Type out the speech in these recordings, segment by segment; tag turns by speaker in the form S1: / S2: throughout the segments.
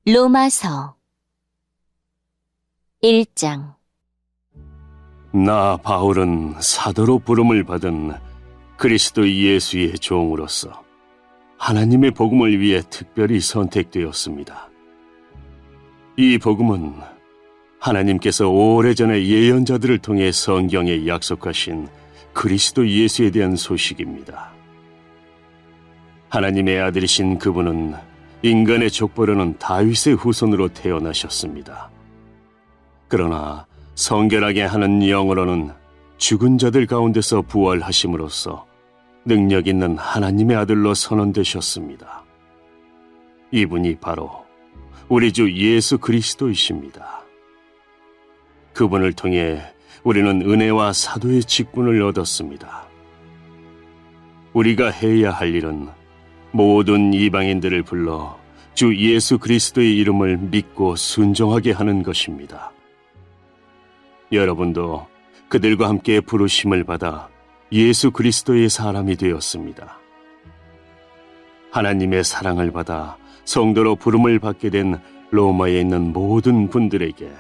S1: 로마서 1장.
S2: 나 바울은 사도로 부름을 받은 그리스도 예수의 종으로서 하나님의 복음을 위해 특별히 선택되었습니다. 이 복음은 하나님께서 오래전에 예언자들을 통해 성경에 약속하신 그리스도 예수에 대한 소식입니다. 하나님의 아들이신 그분은 인간의 족보로는 다윗의 후손으로 태어나셨습니다. 그러나 성결하게 하는 영으로는 죽은 자들 가운데서 부활하심으로써 능력 있는 하나님의 아들로 선언되셨습니다. 이분이 바로 우리 주 예수 그리스도이십니다. 그분을 통해 우리는 은혜와 사도의 직분을 얻었습니다. 우리가 해야 할 일은 모든 이방인들을 불러 주 예수 그리스도의 이름을 믿고 순종하게 하는 것입니다. 여러분도 그들과 함께 부르심을 받아 예수 그리스도의 사람이 되었습니다. 하나님의 사랑을 받아 성도로 부름을 받게 된 로마에 있는 모든 분들에게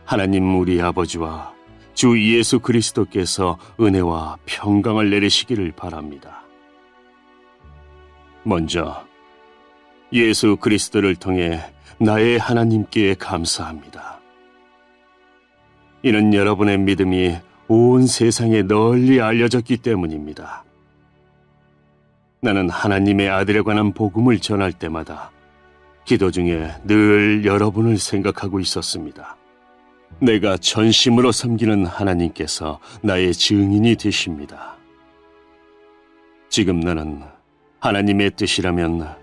S2: 하나님 우리 아버지와 주 예수 그리스도께서 은혜와 평강을 내리시기를 바랍니다. 먼저 예수 그리스도를 통해 나의 하나님께 감사합니다. 이는 여러분의 믿음이 온 세상에 널리 알려졌기 때문입니다. 나는 하나님의 아들에 관한 복음을 전할 때마다 기도 중에 늘 여러분을 생각하고 있었습니다. 내가 전심으로 섬기는 하나님께서 나의 증인이 되십니다. 지금 나는 하나님의 뜻이라면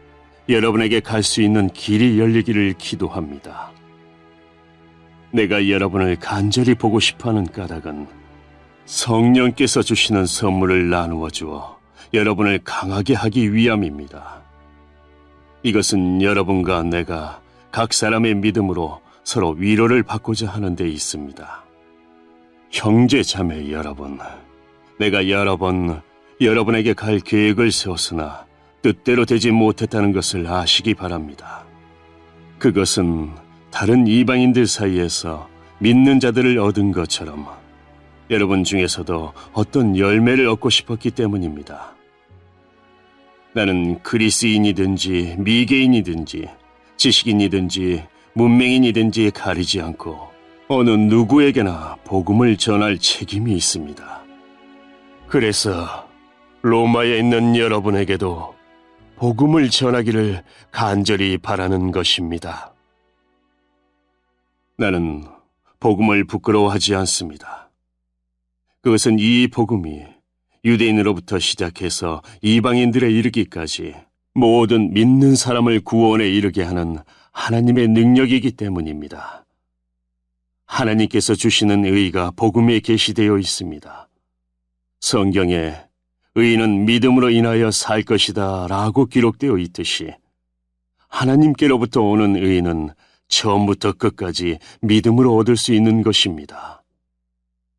S2: 여러분에게 갈 수 있는 길이 열리기를 기도합니다. 내가 여러분을 간절히 보고 싶어하는 까닭은 성령께서 주시는 선물을 나누어 주어 여러분을 강하게 하기 위함입니다. 이것은 여러분과 내가 각 사람의 믿음으로 서로 위로를 받고자 하는 데 있습니다. 형제 자매 여러분, 내가 여러 번 여러분에게 갈 계획을 세웠으나 뜻대로 되지 못했다는 것을 아시기 바랍니다. 그것은 다른 이방인들 사이에서 믿는 자들을 얻은 것처럼 여러분 중에서도 어떤 열매를 얻고 싶었기 때문입니다. 나는 그리스인이든지 미개인이든지 지식인이든지 문맹인이든지 가리지 않고 어느 누구에게나 복음을 전할 책임이 있습니다. 그래서 로마에 있는 여러분에게도 복음을 전하기를 간절히 바라는 것입니다. 나는 복음을 부끄러워하지 않습니다. 그것은 이 복음이 유대인으로부터 시작해서 이방인들에 이르기까지 모든 믿는 사람을 구원에 이르게 하는 하나님의 능력이기 때문입니다. 하나님께서 주시는 의가 복음에 계시되어 있습니다. 성경에 의인은 믿음으로 인하여 살 것이다 라고 기록되어 있듯이 하나님께로부터 오는 의인은 처음부터 끝까지 믿음으로 얻을 수 있는 것입니다.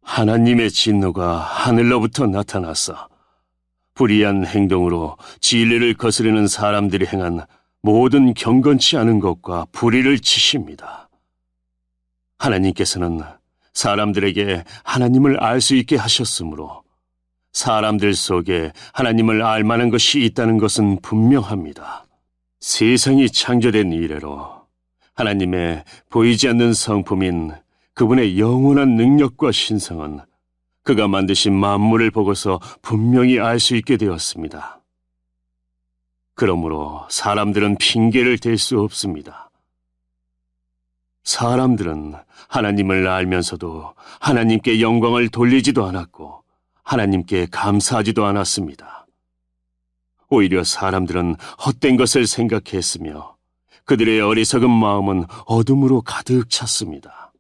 S2: 하나님의 진노가 하늘로부터 나타나서 불의한 행동으로 진리를 거스르는 사람들이 행한 모든 경건치 않은 것과 불의를 치십니다. 하나님께서는 사람들에게 하나님을 알 수 있게 하셨으므로 사람들 속에 하나님을 알 만한 것이 있다는 것은 분명합니다. 세상이 창조된 이래로 하나님의 보이지 않는 성품인 그분의 영원한 능력과 신성은 그가 만드신 만물을 보고서 분명히 알 수 있게 되었습니다. 그러므로 사람들은 핑계를 댈 수 없습니다. 사람들은 하나님을 알면서도 하나님께 영광을 돌리지도 않았고 하나님께 감사하지도 않았습니다. 오히려 사람들은 헛된 것을 생각했으며 그들의 어리석은 마음은 어둠으로 가득 찼습니다.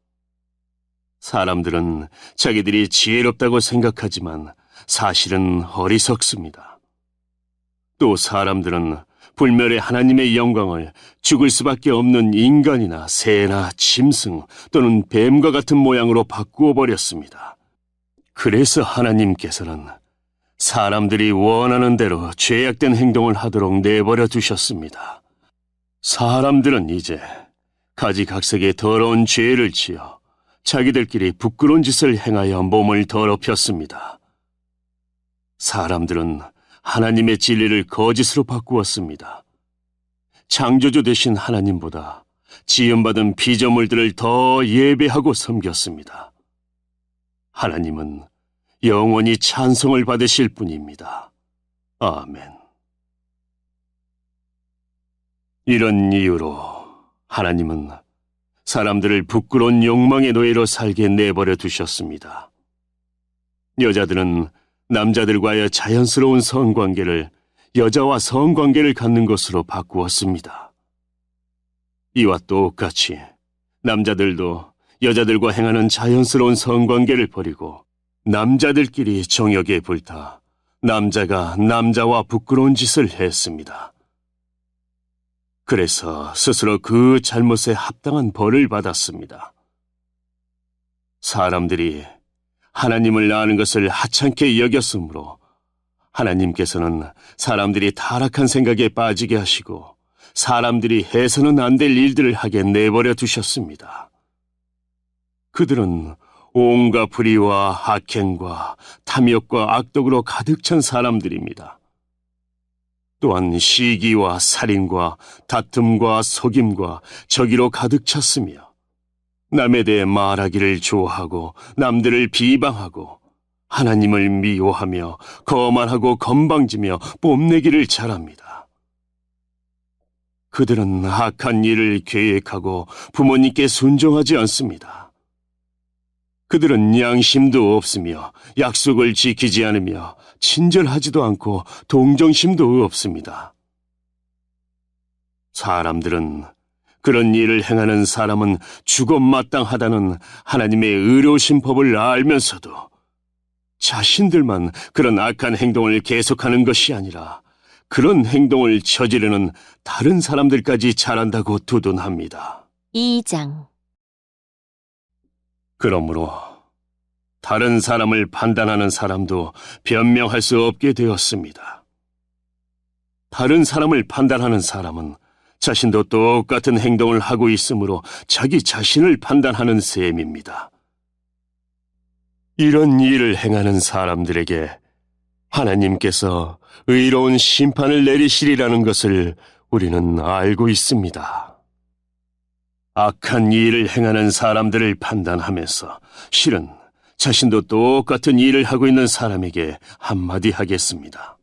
S2: 사람들은 자기들이 지혜롭다고 생각하지만 사실은 어리석습니다. 또 사람들은 불멸의 하나님의 영광을 죽을 수밖에 없는 인간이나 새나 짐승 또는 뱀과 같은 모양으로 바꾸어 버렸습니다. 그래서 하나님께서는 사람들이 원하는 대로 죄악된 행동을 하도록 내버려 두셨습니다. 사람들은 이제 가지각색의 더러운 죄를 지어 자기들끼리 부끄러운 짓을 행하여 몸을 더럽혔습니다. 사람들은 하나님의 진리를 거짓으로 바꾸었습니다. 창조주 되신 하나님보다 지음받은 피조물들을 더 예배하고 섬겼습니다. 하나님은 영원히 찬송을 받으실 분입니다. 아멘. 이런 이유로 하나님은 사람들을 부끄러운 욕망의 노예로 살게 내버려 두셨습니다. 여자들은 남자들과의 자연스러운 성관계를 여자와 성관계를 갖는 것으로 바꾸었습니다. 이와 똑같이 남자들도 여자들과 행하는 자연스러운 성관계를 버리고 남자들끼리 정욕에 불타 남자가 남자와 부끄러운 짓을 했습니다. 그래서 스스로 그 잘못에 합당한 벌을 받았습니다. 사람들이 하나님을 아는 것을 하찮게 여겼으므로 하나님께서는 사람들이 타락한 생각에 빠지게 하시고 사람들이 해서는 안 될 일들을 하게 내버려 두셨습니다. 그들은 온갖 불의와 악행과 탐욕과 악독으로 가득 찬 사람들입니다. 또한 시기와 살인과 다툼과 속임과 저기로 가득 찼으며 남에 대해 말하기를 좋아하고 남들을 비방하고 하나님을 미워하며 거만하고 건방지며 뽐내기를 잘합니다. 그들은 악한 일을 계획하고 부모님께 순종하지 않습니다. 그들은 양심도 없으며 약속을 지키지 않으며 친절하지도 않고 동정심도 없습니다. 사람들은 그런 일을 행하는 사람은 죽어 마땅하다는 하나님의 의로우신 법을 알면서도 자신들만 그런 악한 행동을 계속하는 것이 아니라 그런 행동을 저지르는 다른 사람들까지 잘한다고 두둔합니다.
S1: 2장.
S2: 그러므로 다른 사람을 판단하는 사람도 변명할 수 없게 되었습니다. 다른 사람을 판단하는 사람은 자신도 똑같은 행동을 하고 있으므로 자기 자신을 판단하는 셈입니다. 이런 일을 행하는 사람들에게 하나님께서 의로운 심판을 내리시리라는 것을 우리는 알고 있습니다. 악한 일을 행하는 사람들을 판단하면서 실은 자신도 똑같은 일을 하고 있는 사람에게 한마디 하겠습니다.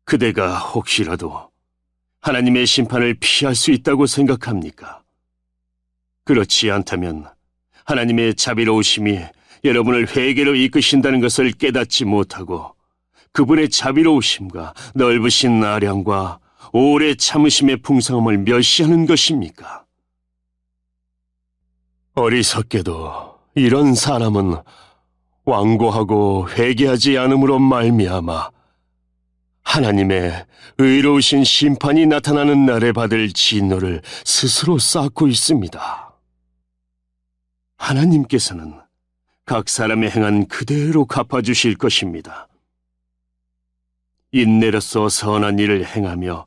S2: 그대가 혹시라도 하나님의 심판을 피할 수 있다고 생각합니까? 그렇지 않다면 하나님의 자비로우심이 여러분을 회개로 이끄신다는 것을 깨닫지 못하고 그분의 자비로우심과 넓으신 아량과 오래 참으심의 풍성함을 멸시하는 것입니까? 어리석게도 이런 사람은 완고하고 회개하지 않음으로 말미암아 하나님의 의로우신 심판이 나타나는 날에 받을 진노를 스스로 쌓고 있습니다. 하나님께서는 각 사람의 행한 그대로 갚아주실 것입니다. 인내로서 선한 일을 행하며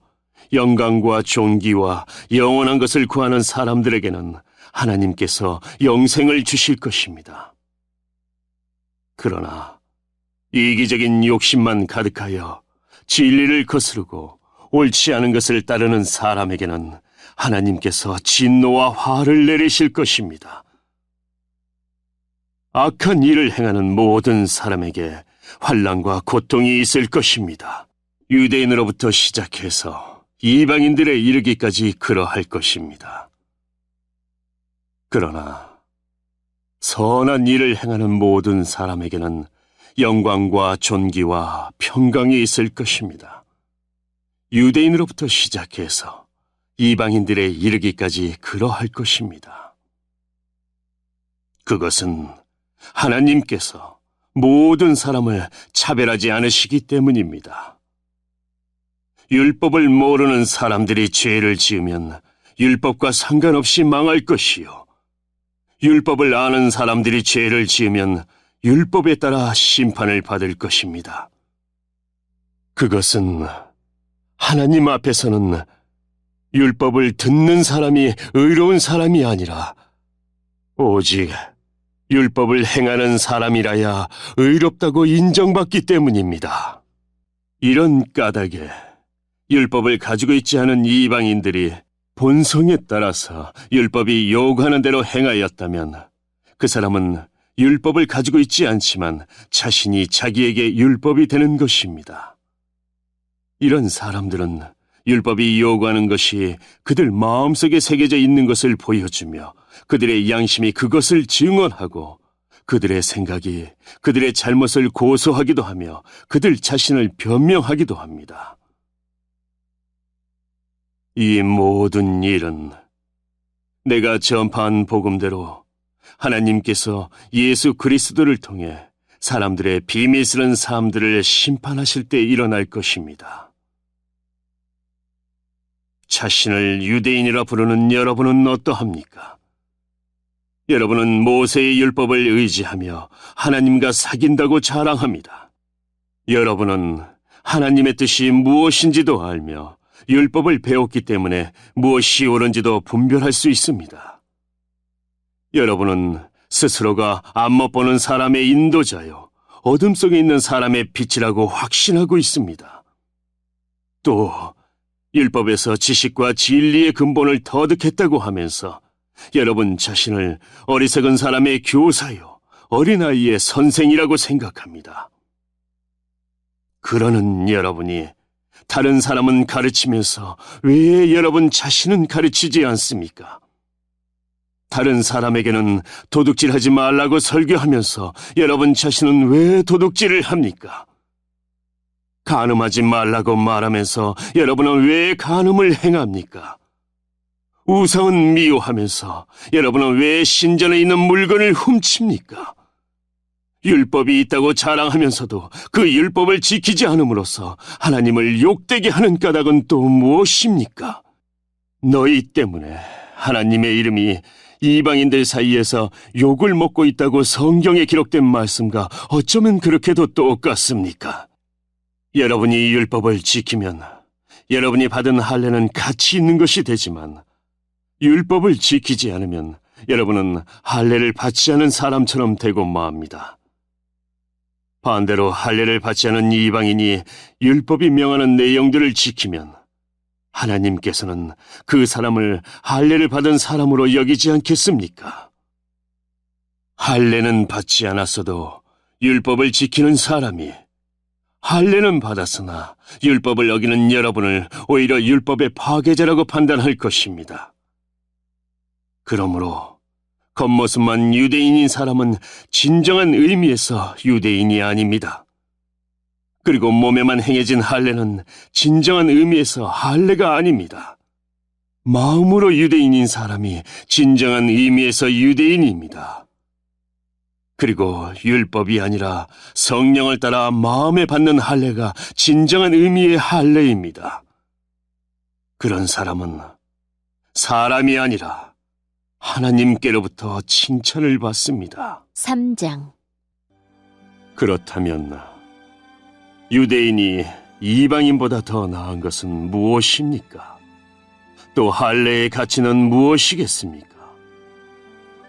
S2: 영광과 존귀와 영원한 것을 구하는 사람들에게는 하나님께서 영생을 주실 것입니다. 그러나 이기적인 욕심만 가득하여 진리를 거스르고 옳지 않은 것을 따르는 사람에게는 하나님께서 진노와 화를 내리실 것입니다. 악한 일을 행하는 모든 사람에게 환난과 고통이 있을 것입니다. 유대인으로부터 시작해서 이방인들에 이르기까지 그러할 것입니다. 그러나 선한 일을 행하는 모든 사람에게는 영광과 존귀와 평강이 있을 것입니다. 유대인으로부터 시작해서 이방인들에 이르기까지 그러할 것입니다. 그것은 하나님께서 모든 사람을 차별하지 않으시기 때문입니다. 율법을 모르는 사람들이 죄를 지으면 율법과 상관없이 망할 것이요. 율법을 아는 사람들이 죄를 지으면 율법에 따라 심판을 받을 것입니다. 그것은 하나님 앞에서는 율법을 듣는 사람이 의로운 사람이 아니라 오직 율법을 행하는 사람이라야 의롭다고 인정받기 때문입니다. 이런 까닭에 율법을 가지고 있지 않은 이방인들이 본성에 따라서 율법이 요구하는 대로 행하였다면 그 사람은 율법을 가지고 있지 않지만 자신이 자기에게 율법이 되는 것입니다. 이런 사람들은 율법이 요구하는 것이 그들 마음속에 새겨져 있는 것을 보여주며 그들의 양심이 그것을 증언하고 그들의 생각이 그들의 잘못을 고소하기도 하며 그들 자신을 변명하기도 합니다. 이 모든 일은 내가 전파한 복음대로 하나님께서 예수 그리스도를 통해 사람들의 비밀스러운 삶들을 심판하실 때 일어날 것입니다. 자신을 유대인이라 부르는 여러분은 어떠합니까? 여러분은 모세의 율법을 의지하며 하나님과 사귄다고 자랑합니다. 여러분은 하나님의 뜻이 무엇인지도 알며 율법을 배웠기 때문에 무엇이 옳은지도 분별할 수 있습니다. 여러분은 스스로가 안 멋보는 사람의 인도자요, 어둠 속에 있는 사람의 빛이라고 확신하고 있습니다. 또 율법에서 지식과 진리의 근본을 터득했다고 하면서 여러분 자신을 어리석은 사람의 교사요, 어린아이의 선생이라고 생각합니다. 그러는 여러분이 다른 사람은 가르치면서 왜 여러분 자신은 가르치지 않습니까? 다른 사람에게는 도둑질하지 말라고 설교하면서 여러분 자신은 왜 도둑질을 합니까? 간음하지 말라고 말하면서 여러분은 왜 간음을 행합니까? 우상은 미워하면서 여러분은 왜 신전에 있는 물건을 훔칩니까? 율법이 있다고 자랑하면서도 그 율법을 지키지 않음으로써 하나님을 욕되게 하는 까닭은 또 무엇입니까? 너희 때문에 하나님의 이름이 이방인들 사이에서 욕을 먹고 있다고 성경에 기록된 말씀과 어쩌면 그렇게도 똑같습니까? 여러분이 율법을 지키면 여러분이 받은 할례는 가치 있는 것이 되지만 율법을 지키지 않으면 여러분은 할례를 받지 않은 사람처럼 되고 맙니다. 반대로 할례를 받지 않은 이방인이 율법이 명하는 내용들을 지키면 하나님께서는 그 사람을 할례를 받은 사람으로 여기지 않겠습니까? 할례는 받지 않았어도 율법을 지키는 사람이 할례는 받았으나 율법을 어기는 여러분을 오히려 율법의 파괴자라고 판단할 것입니다. 그러므로 겉모습만 유대인인 사람은 진정한 의미에서 유대인이 아닙니다. 그리고 몸에만 행해진 할례는 진정한 의미에서 할례가 아닙니다. 마음으로 유대인인 사람이 진정한 의미에서 유대인입니다. 그리고 율법이 아니라 성령을 따라 마음에 받는 할례가 진정한 의미의 할례입니다. 그런 사람은 사람이 아니라 하나님께로부터 칭찬을 받습니다.
S1: 3장.
S2: 그렇다면 유대인이 이방인보다 더 나은 것은 무엇입니까? 또 할례의 가치는 무엇이겠습니까?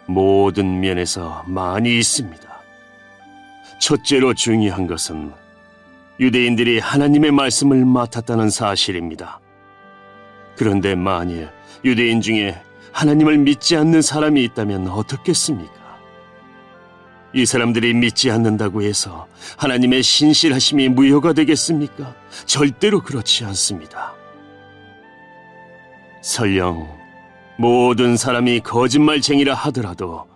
S2: 모든 면에서 많이 있습니다. 첫째로 중요한 것은 유대인들이 하나님의 말씀을 맡았다는 사실입니다. 그런데 만일 유대인 중에 하나님을 믿지 않는 사람이 있다면 어떻겠습니까? 이 사람들이 믿지 않는다고 해서 하나님의 신실하심이 무효가 되겠습니까? 절대로 그렇지 않습니다. 설령 모든 사람이 거짓말쟁이라 하더라도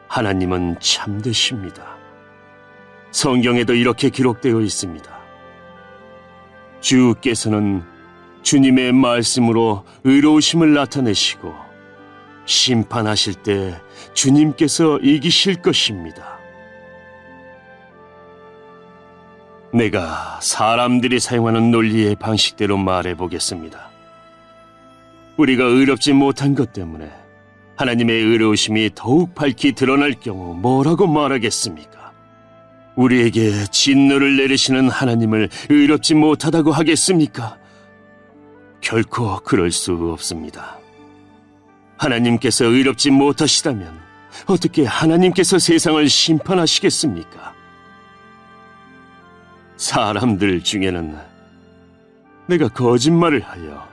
S2: 하나님은 참되십니다. 성경에도 이렇게 기록되어 있습니다. 주께서는 주님의 말씀으로 의로우심을 나타내시고 심판하실 때 주님께서 이기실 것입니다. 내가 사람들이 사용하는 논리의 방식대로 말해보겠습니다. 우리가 의롭지 못한 것 때문에 하나님의 의로우심이 더욱 밝히 드러날 경우 뭐라고 말하겠습니까? 우리에게 진노를 내리시는 하나님을 의롭지 못하다고 하겠습니까? 결코 그럴 수 없습니다. 하나님께서 의롭지 못하시다면 어떻게 하나님께서 세상을 심판하시겠습니까? 사람들 중에는 내가 거짓말을 하여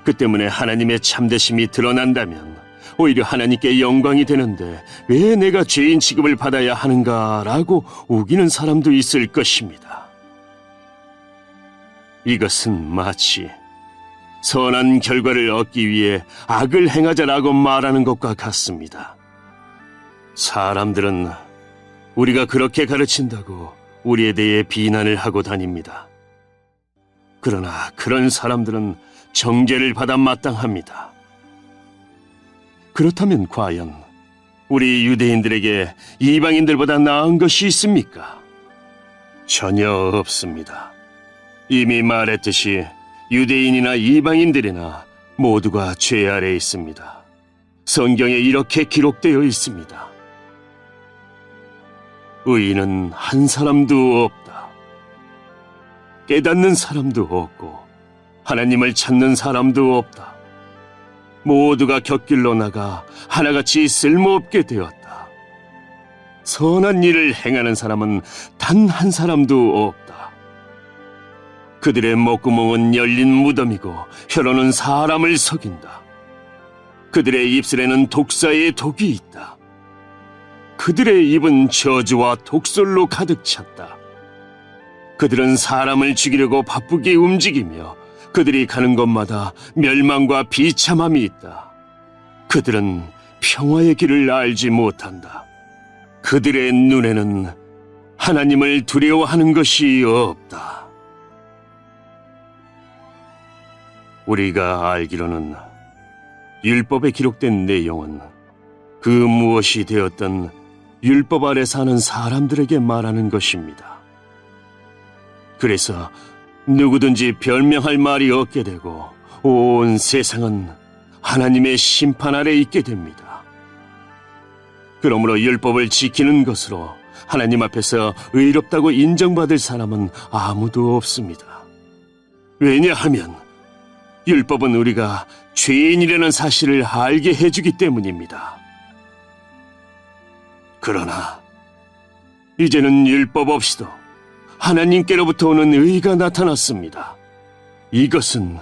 S2: 그 때문에 하나님의 참되심이 드러난다면 오히려 하나님께 영광이 되는데 왜 내가 죄인 취급을 받아야 하는가라고 우기는 사람도 있을 것입니다. 이것은 마치 선한 결과를 얻기 위해 악을 행하자라고 말하는 것과 같습니다. 사람들은 우리가 그렇게 가르친다고 우리에 대해 비난을 하고 다닙니다. 그러나 그런 사람들은 정죄를 받아 마땅합니다. 그렇다면 과연 우리 유대인들에게 이방인들보다 나은 것이 있습니까? 전혀 없습니다. 이미 말했듯이 유대인이나 이방인들이나 모두가 죄 아래 있습니다. 성경에 이렇게 기록되어 있습니다. 의인은 한 사람도 없다. 깨닫는 사람도 없고 하나님을 찾는 사람도 없다. 모두가 곁길로 나가 하나같이 쓸모없게 되었다. 선한 일을 행하는 사람은 단 한 사람도 없다. 그들의 목구멍은 열린 무덤이고 혀로는 사람을 속인다. 그들의 입술에는 독사의 독이 있다. 그들의 입은 저주와 독설로 가득 찼다. 그들은 사람을 죽이려고 바쁘게 움직이며 그들이 가는 곳마다 멸망과 비참함이 있다. 그들은 평화의 길을 알지 못한다. 그들의 눈에는 하나님을 두려워하는 것이 없다. 우리가 알기로는 율법에 기록된 내용은 그 무엇이 되었든 율법 아래 사는 사람들에게 말하는 것입니다. 그래서 누구든지 변명할 말이 없게 되고 온 세상은 하나님의 심판 아래 있게 됩니다. 그러므로 율법을 지키는 것으로 하나님 앞에서 의롭다고 인정받을 사람은 아무도 없습니다. 왜냐하면 율법은 우리가 죄인이라는 사실을 알게 해주기 때문입니다. 그러나 이제는 율법 없이도 하나님께로부터 오는 의가 나타났습니다. 이것은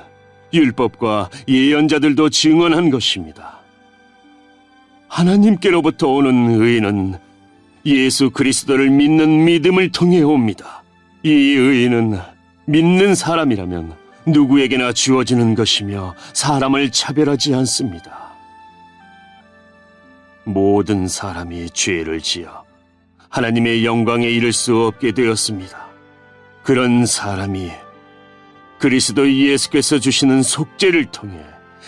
S2: 율법과 예언자들도 증언한 것입니다. 하나님께로부터 오는 의는 예수 그리스도를 믿는 믿음을 통해 옵니다. 이 의는 믿는 사람이라면 누구에게나 주어지는 것이며 사람을 차별하지 않습니다. 모든 사람이 죄를 지어 하나님의 영광에 이를 수 없게 되었습니다. 그런 사람이 그리스도 예수께서 주시는 속죄를 통해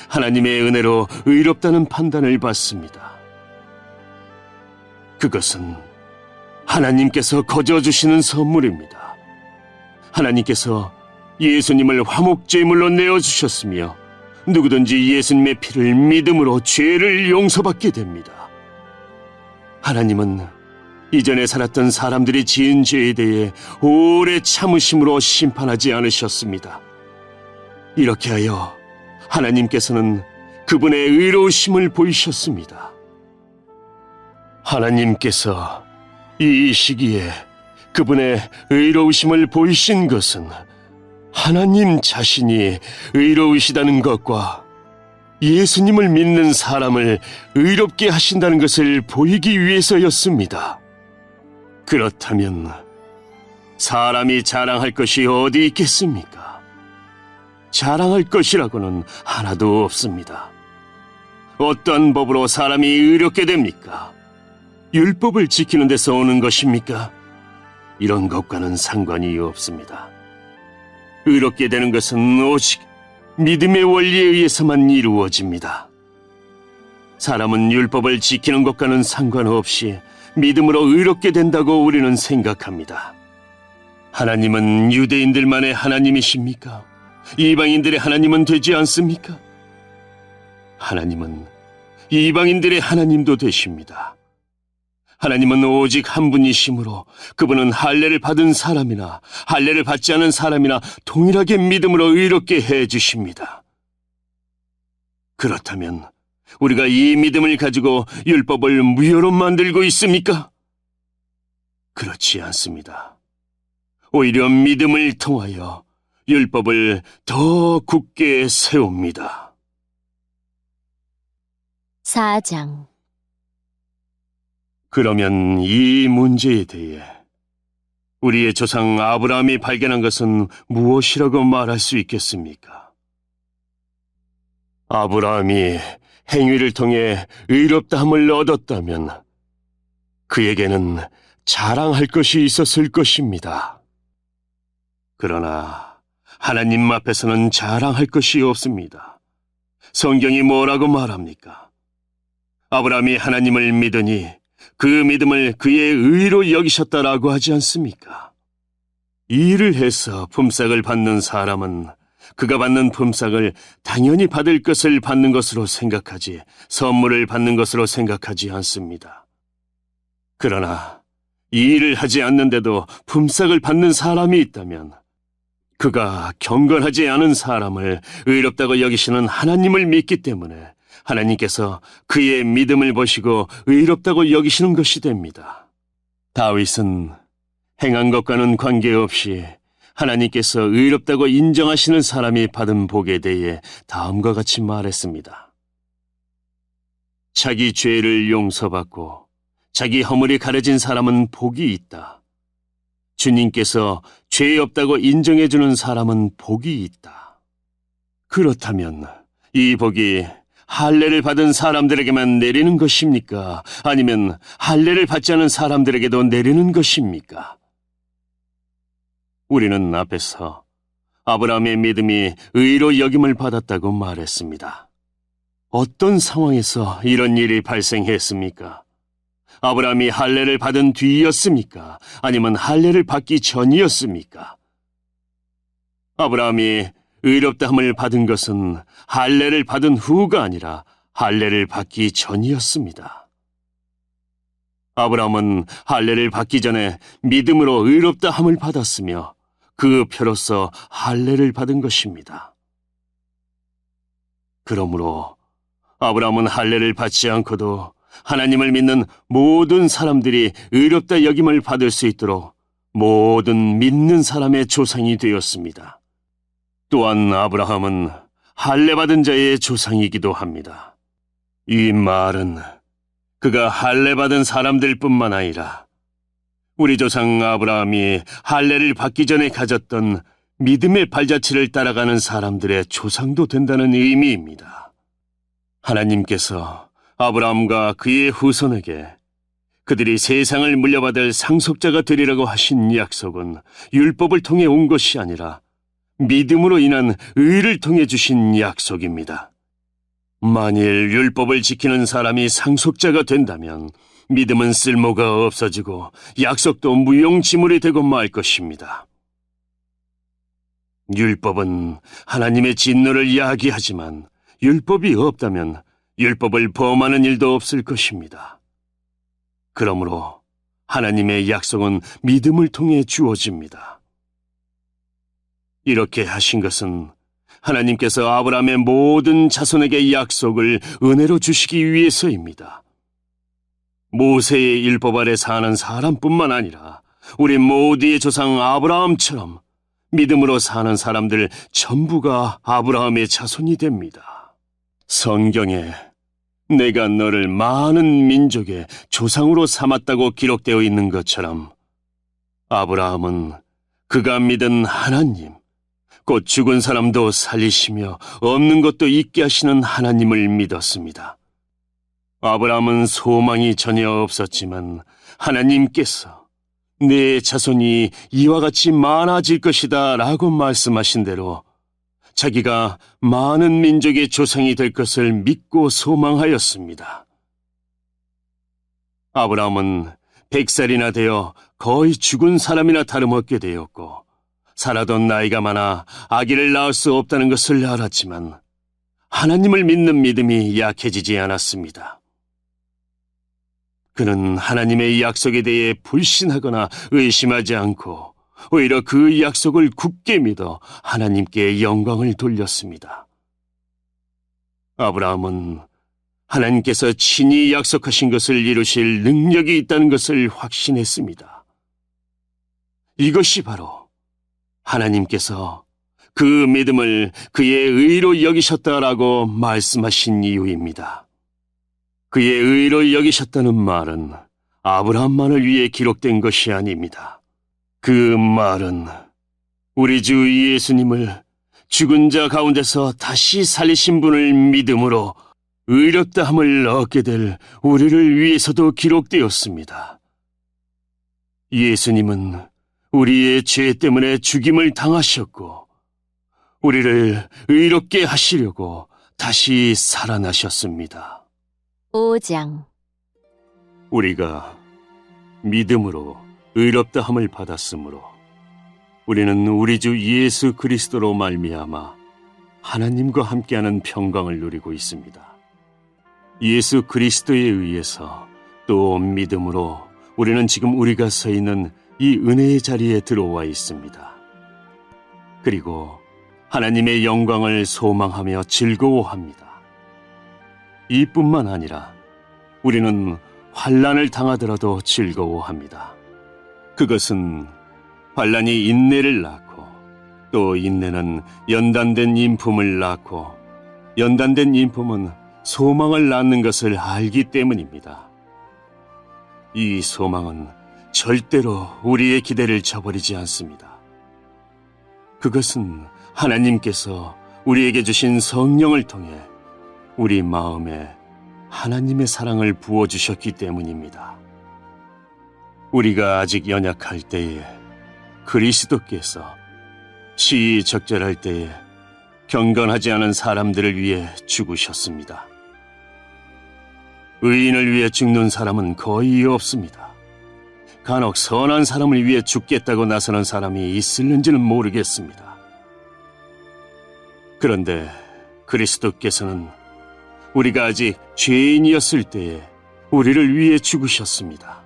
S2: 하나님의 은혜로 의롭다는 판단을 받습니다. 그것은 하나님께서 거저 주시는 선물입니다. 하나님께서 예수님을 화목제물로 내어주셨으며 누구든지 예수님의 피를 믿음으로 죄를 용서받게 됩니다. 하나님은 이전에 살았던 사람들이 지은 죄에 대해 오래 참으심으로 심판하지 않으셨습니다. 이렇게 하여 하나님께서는 그분의 의로우심을 보이셨습니다. 하나님께서 이 시기에 그분의 의로우심을 보이신 것은 하나님 자신이 의로우시다는 것과 예수님을 믿는 사람을 의롭게 하신다는 것을 보이기 위해서였습니다. 그렇다면 사람이 자랑할 것이 어디 있겠습니까? 자랑할 것이라고는 하나도 없습니다. 어떤 법으로 사람이 의롭게 됩니까? 율법을 지키는 데서 오는 것입니까? 이런 것과는 상관이 없습니다. 의롭게 되는 것은 오직 믿음의 원리에 의해서만 이루어집니다. 사람은 율법을 지키는 것과는 상관없이 믿음으로 의롭게 된다고 우리는 생각합니다. 하나님은 유대인들만의 하나님이십니까? 이방인들의 하나님은 되지 않습니까? 하나님은 이방인들의 하나님도 되십니다. 하나님은 오직 한 분이시므로 그분은 할례를 받은 사람이나 할례를 받지 않은 사람이나 동일하게 믿음으로 의롭게 해주십니다. 그렇다면 우리가 이 믿음을 가지고 율법을 무효로 만들고 있습니까? 그렇지 않습니다. 오히려 믿음을 통하여 율법을 더 굳게 세웁니다.
S1: 4장.
S2: 그러면 이 문제에 대해 우리의 조상 아브라함이 발견한 것은 무엇이라고 말할 수 있겠습니까? 아브라함이 행위를 통해 의롭다함을 얻었다면 그에게는 자랑할 것이 있었을 것입니다. 그러나 하나님 앞에서는 자랑할 것이 없습니다. 성경이 뭐라고 말합니까? 아브라함이 하나님을 믿으니 그 믿음을 그의 의로 여기셨다라고 하지 않습니까? 일을 해서 품삯을 받는 사람은 그가 받는 품삯을 당연히 받을 것을 받는 것으로 생각하지 선물을 받는 것으로 생각하지 않습니다. 그러나 이 일을 하지 않는데도 품삯을 받는 사람이 있다면 그가 경건하지 않은 사람을 의롭다고 여기시는 하나님을 믿기 때문에 하나님께서 그의 믿음을 보시고 의롭다고 여기시는 것이 됩니다. 다윗은 행한 것과는 관계없이 하나님께서 의롭다고 인정하시는 사람이 받은 복에 대해 다음과 같이 말했습니다. 자기 죄를 용서받고 자기 허물이 가려진 사람은 복이 있다. 주님께서 죄 없다고 인정해주는 사람은 복이 있다. 그렇다면 이 복이 할례를 받은 사람들에게만 내리는 것입니까? 아니면 할례를 받지 않은 사람들에게도 내리는 것입니까? 우리는 앞에서 아브라함의 믿음이 의로 여김을 받았다고 말했습니다. 어떤 상황에서 이런 일이 발생했습니까? 아브라함이 할례를 받은 뒤였습니까? 아니면 할례를 받기 전이었습니까? 아브라함이 의롭다함을 받은 것은 할례를 받은 후가 아니라 할례를 받기 전이었습니다. 아브라함은 할례를 받기 전에 믿음으로 의롭다함을 받았으며 그 표로서 할례를 받은 것입니다. 그러므로 아브라함은 할례를 받지 않고도 하나님을 믿는 모든 사람들이 의롭다 여김을 받을 수 있도록 모든 믿는 사람의 조상이 되었습니다. 또한 아브라함은 할례받은 자의 조상이기도 합니다. 이 말은 그가 할례받은 사람들뿐만 아니라 우리 조상 아브라함이 할례를 받기 전에 가졌던 믿음의 발자취를 따라가는 사람들의 조상도 된다는 의미입니다. 하나님께서 아브라함과 그의 후손에게 그들이 세상을 물려받을 상속자가 되리라고 하신 약속은 율법을 통해 온 것이 아니라 믿음으로 인한 의를 통해 주신 약속입니다. 만일 율법을 지키는 사람이 상속자가 된다면 믿음은 쓸모가 없어지고 약속도 무용지물이 되고 말 것입니다. 율법은 하나님의 진노를 이야기하지만 율법이 없다면 율법을 범하는 일도 없을 것입니다. 그러므로 하나님의 약속은 믿음을 통해 주어집니다. 이렇게 하신 것은 하나님께서 아브라함의 모든 자손에게 약속을 은혜로 주시기 위해서입니다. 모세의 율법 아래 사는 사람뿐만 아니라 우리 모두의 조상 아브라함처럼 믿음으로 사는 사람들 전부가 아브라함의 자손이 됩니다. 성경에 내가 너를 많은 민족의 조상으로 삼았다고 기록되어 있는 것처럼 아브라함은 그가 믿은 하나님, 곧 죽은 사람도 살리시며 없는 것도 있게 하시는 하나님을 믿었습니다. 아브라함은 소망이 전혀 없었지만 하나님께서 내 자손이 이와 같이 많아질 것이다 라고 말씀하신 대로 자기가 많은 민족의 조상이 될 것을 믿고 소망하였습니다. 아브라함은 100살이나 되어 거의 죽은 사람이나 다름없게 되었고 살아도 나이가 많아 아기를 낳을 수 없다는 것을 알았지만 하나님을 믿는 믿음이 약해지지 않았습니다. 그는 하나님의 약속에 대해 불신하거나 의심하지 않고 오히려 그 약속을 굳게 믿어 하나님께 영광을 돌렸습니다. 아브라함은 하나님께서 친히 약속하신 것을 이루실 능력이 있다는 것을 확신했습니다. 이것이 바로 하나님께서 그 믿음을 그의 의로 여기셨다라고 말씀하신 이유입니다. 그의 의로 여기셨다는 말은 아브라함만을 위해 기록된 것이 아닙니다. 그 말은 우리 주 예수님을 죽은 자 가운데서 다시 살리신 분을 믿음으로 의롭다함을 얻게 될 우리를 위해서도 기록되었습니다. 예수님은 우리의 죄 때문에 죽임을 당하셨고 우리를 의롭게 하시려고 다시 살아나셨습니다.
S1: 5장
S2: 우리가 믿음으로 의롭다함을 받았으므로 우리는 우리 주 예수 그리스도로 말미암아 하나님과 함께하는 평강을 누리고 있습니다. 예수 그리스도에 의해서 또 믿음으로 우리는 지금 우리가 서 있는 이 은혜의 자리에 들어와 있습니다. 그리고 하나님의 영광을 소망하며 즐거워합니다. 이뿐만 아니라 우리는 환난을 당하더라도 즐거워합니다. 그것은 환난이 인내를 낳고 또 인내는 연단된 인품을 낳고 연단된 인품은 소망을 낳는 것을 알기 때문입니다. 이 소망은 절대로 우리의 기대를 저버리지 않습니다. 그것은 하나님께서 우리에게 주신 성령을 통해 우리 마음에 하나님의 사랑을 부어주셨기 때문입니다. 우리가 아직 연약할 때에 그리스도께서 시의적절할 때에 경건하지 않은 사람들을 위해 죽으셨습니다. 의인을 위해 죽는 사람은 거의 없습니다. 간혹 선한 사람을 위해 죽겠다고 나서는 사람이 있을는지는 모르겠습니다. 그런데 그리스도께서는 우리가 아직 죄인이었을 때에 우리를 위해 죽으셨습니다.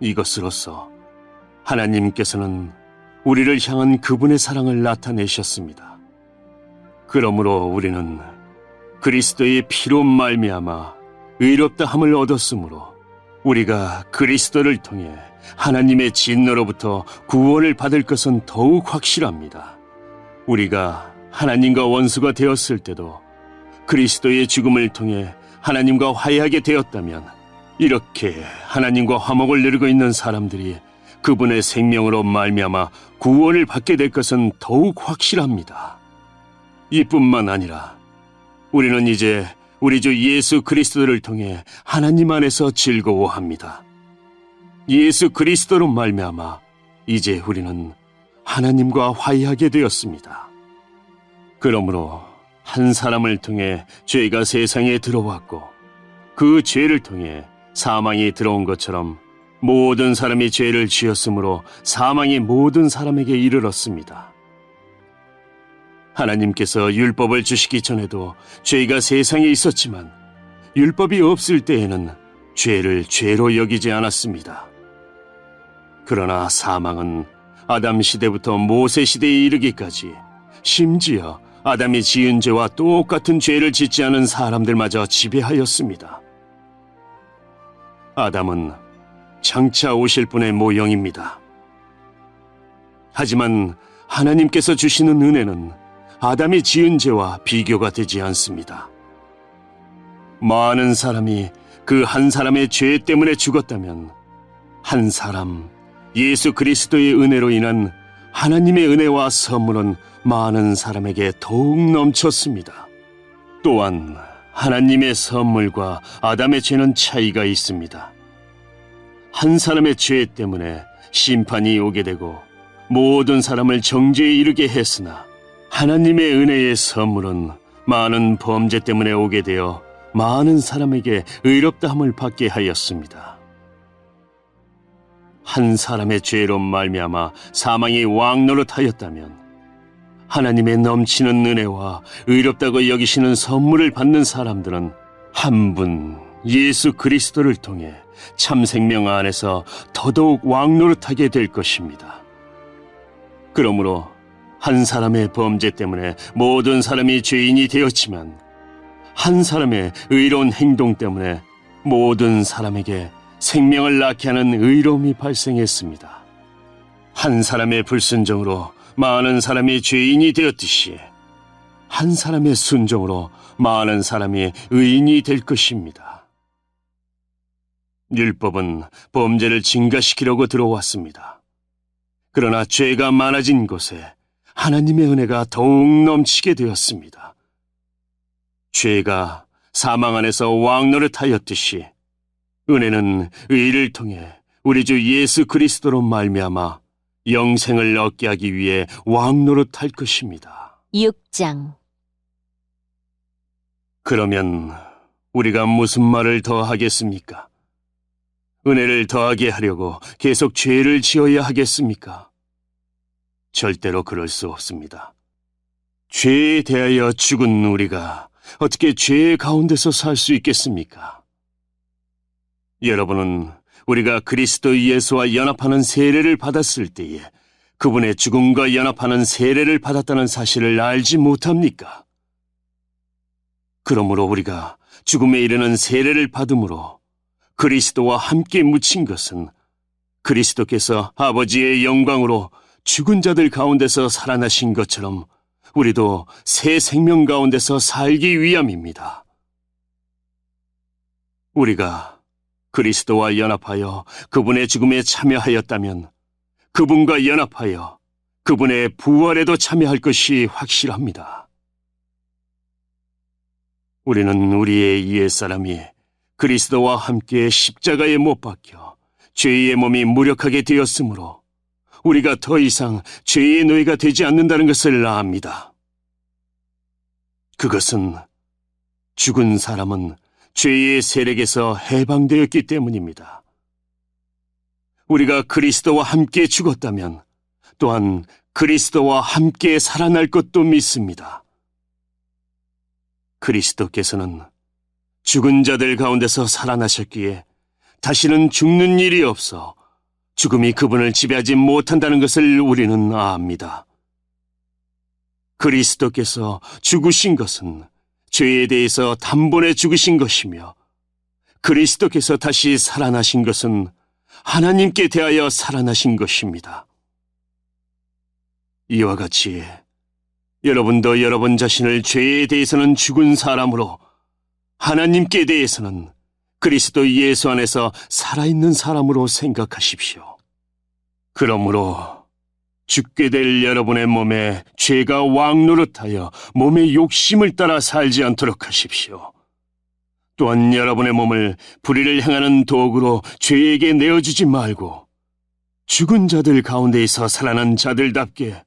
S2: 이것으로써 하나님께서는 우리를 향한 그분의 사랑을 나타내셨습니다. 그러므로 우리는 그리스도의 피로 말미암아 의롭다함을 얻었으므로 우리가 그리스도를 통해 하나님의 진노로부터 구원을 받을 것은 더욱 확실합니다. 우리가 하나님과 원수가 되었을 때도 그리스도의 죽음을 통해 하나님과 화해하게 되었다면 이렇게 하나님과 화목을 누리고 있는 사람들이 그분의 생명으로 말미암아 구원을 받게 될 것은 더욱 확실합니다. 이뿐만 아니라 우리는 이제 우리 주 예수 그리스도를 통해 하나님 안에서 즐거워합니다. 예수 그리스도로 말미암아 이제 우리는 하나님과 화해하게 되었습니다. 그러므로 한 사람을 통해 죄가 세상에 들어왔고 그 죄를 통해 사망이 들어온 것처럼 모든 사람이 죄를 지었으므로 사망이 모든 사람에게 이르렀습니다. 하나님께서 율법을 주시기 전에도 죄가 세상에 있었지만 율법이 없을 때에는 죄를 죄로 여기지 않았습니다. 그러나 사망은 아담 시대부터 모세 시대에 이르기까지 심지어 아담이 지은 죄와 똑같은 죄를 짓지 않은 사람들마저 지배하였습니다. 아담은 장차 오실 분의 모형입니다. 하지만 하나님께서 주시는 은혜는 아담이 지은 죄와 비교가 되지 않습니다. 많은 사람이 그 한 사람의 죄 때문에 죽었다면 한 사람 예수 그리스도의 은혜로 인한 하나님의 은혜와 선물은 많은 사람에게 더욱 넘쳤습니다. 또한 하나님의 선물과 아담의 죄는 차이가 있습니다. 한 사람의 죄 때문에 심판이 오게 되고 모든 사람을 정죄에 이르게 했으나 하나님의 은혜의 선물은 많은 범죄 때문에 오게 되어 많은 사람에게 의롭다함을 받게 하였습니다. 한 사람의 죄로 말미암아 사망이 왕노릇하였다면 하나님의 넘치는 은혜와 의롭다고 여기시는 선물을 받는 사람들은 한 분 예수 그리스도를 통해 참 생명 안에서 더더욱 왕노릇하게 될 것입니다. 그러므로 한 사람의 범죄 때문에 모든 사람이 죄인이 되었지만 한 사람의 의로운 행동 때문에 모든 사람에게 생명을 낳게 하는 의로움이 발생했습니다. 한 사람의 불순종으로 많은 사람이 죄인이 되었듯이 한 사람의 순종으로 많은 사람이 의인이 될 것입니다. 율법은 범죄를 증가시키려고 들어왔습니다. 그러나 죄가 많아진 곳에 하나님의 은혜가 더욱 넘치게 되었습니다. 죄가 사망 안에서 왕노릇하였듯이 은혜는 의를 통해 우리 주 예수 그리스도로 말미암아 영생을 얻게 하기 위해 왕노릇할 것입니다.
S1: 6장.
S2: 그러면 우리가 무슨 말을 더 하겠습니까? 은혜를 더하게 하려고 계속 죄를 지어야 하겠습니까? 절대로 그럴 수 없습니다. 죄에 대하여 죽은 우리가 어떻게 죄 가운데서 살 수 있겠습니까? 여러분은 우리가 그리스도 예수와 연합하는 세례를 받았을 때에 그분의 죽음과 연합하는 세례를 받았다는 사실을 알지 못합니까? 그러므로 우리가 죽음에 이르는 세례를 받음으로 그리스도와 함께 묻힌 것은 그리스도께서 아버지의 영광으로 죽은 자들 가운데서 살아나신 것처럼 우리도 새 생명 가운데서 살기 위함입니다. 우리가 그리스도와 연합하여 그분의 죽음에 참여하였다면 그분과 연합하여 그분의 부활에도 참여할 것이 확실합니다. 우리는 우리의 옛사람이 그리스도와 함께 십자가에 못 박혀 죄의 몸이 무력하게 되었으므로 우리가 더 이상 죄의 노예가 되지 않는다는 것을 압니다. 그것은 죽은 사람은 죄의 세력에서 해방되었기 때문입니다. 우리가 그리스도와 함께 죽었다면 또한 그리스도와 함께 살아날 것도 믿습니다. 그리스도께서는 죽은 자들 가운데서 살아나셨기에 다시는 죽는 일이 없어 죽음이 그분을 지배하지 못한다는 것을 우리는 압니다. 그리스도께서 죽으신 것은 죄에 대해서 단번에 죽으신 것이며 그리스도께서 다시 살아나신 것은 하나님께 대하여 살아나신 것입니다. 이와 같이 여러분도 여러분 자신을 죄에 대해서는 죽은 사람으로 하나님께 대해서는 그리스도 예수 안에서 살아있는 사람으로 생각하십시오. 그러므로 죽게 될 여러분의 몸에 죄가 왕노릇하여 몸의 욕심을 따라 살지 않도록 하십시오. 또한 여러분의 몸을 불의를 행하는 도구로 죄에게 내어주지 말고 죽은 자들 가운데에서 살아난 자들답게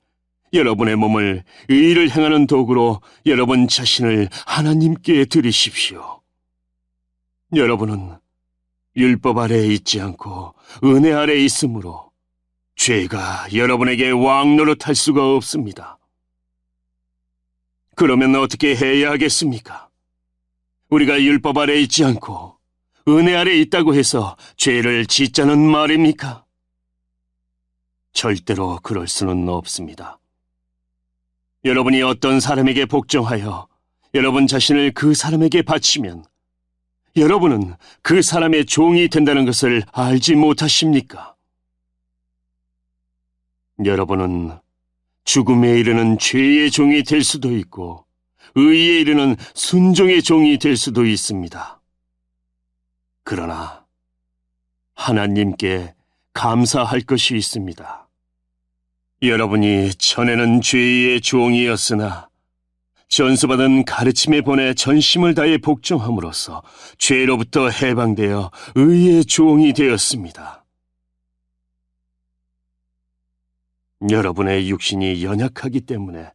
S2: 여러분의 몸을 의를 행하는 도구로 여러분 자신을 하나님께 드리십시오. 여러분은 율법 아래에 있지 않고 은혜 아래에 있으므로 죄가 여러분에게 왕노릇할 수가 없습니다. 그러면 어떻게 해야 하겠습니까? 우리가 율법 아래에 있지 않고 은혜 아래에 있다고 해서 죄를 짓자는 말입니까? 절대로 그럴 수는 없습니다. 여러분이 어떤 사람에게 복종하여 여러분 자신을 그 사람에게 바치면 여러분은 그 사람의 종이 된다는 것을 알지 못하십니까? 여러분은 죽음에 이르는 죄의 종이 될 수도 있고 의에 이르는 순종의 종이 될 수도 있습니다. 그러나 하나님께 감사할 것이 있습니다. 여러분이 전에는 죄의 종이었으나 전수받은 가르침에 본해 전심을 다해 복종함으로써 죄로부터 해방되어 의의 종이 되었습니다. 여러분의 육신이 연약하기 때문에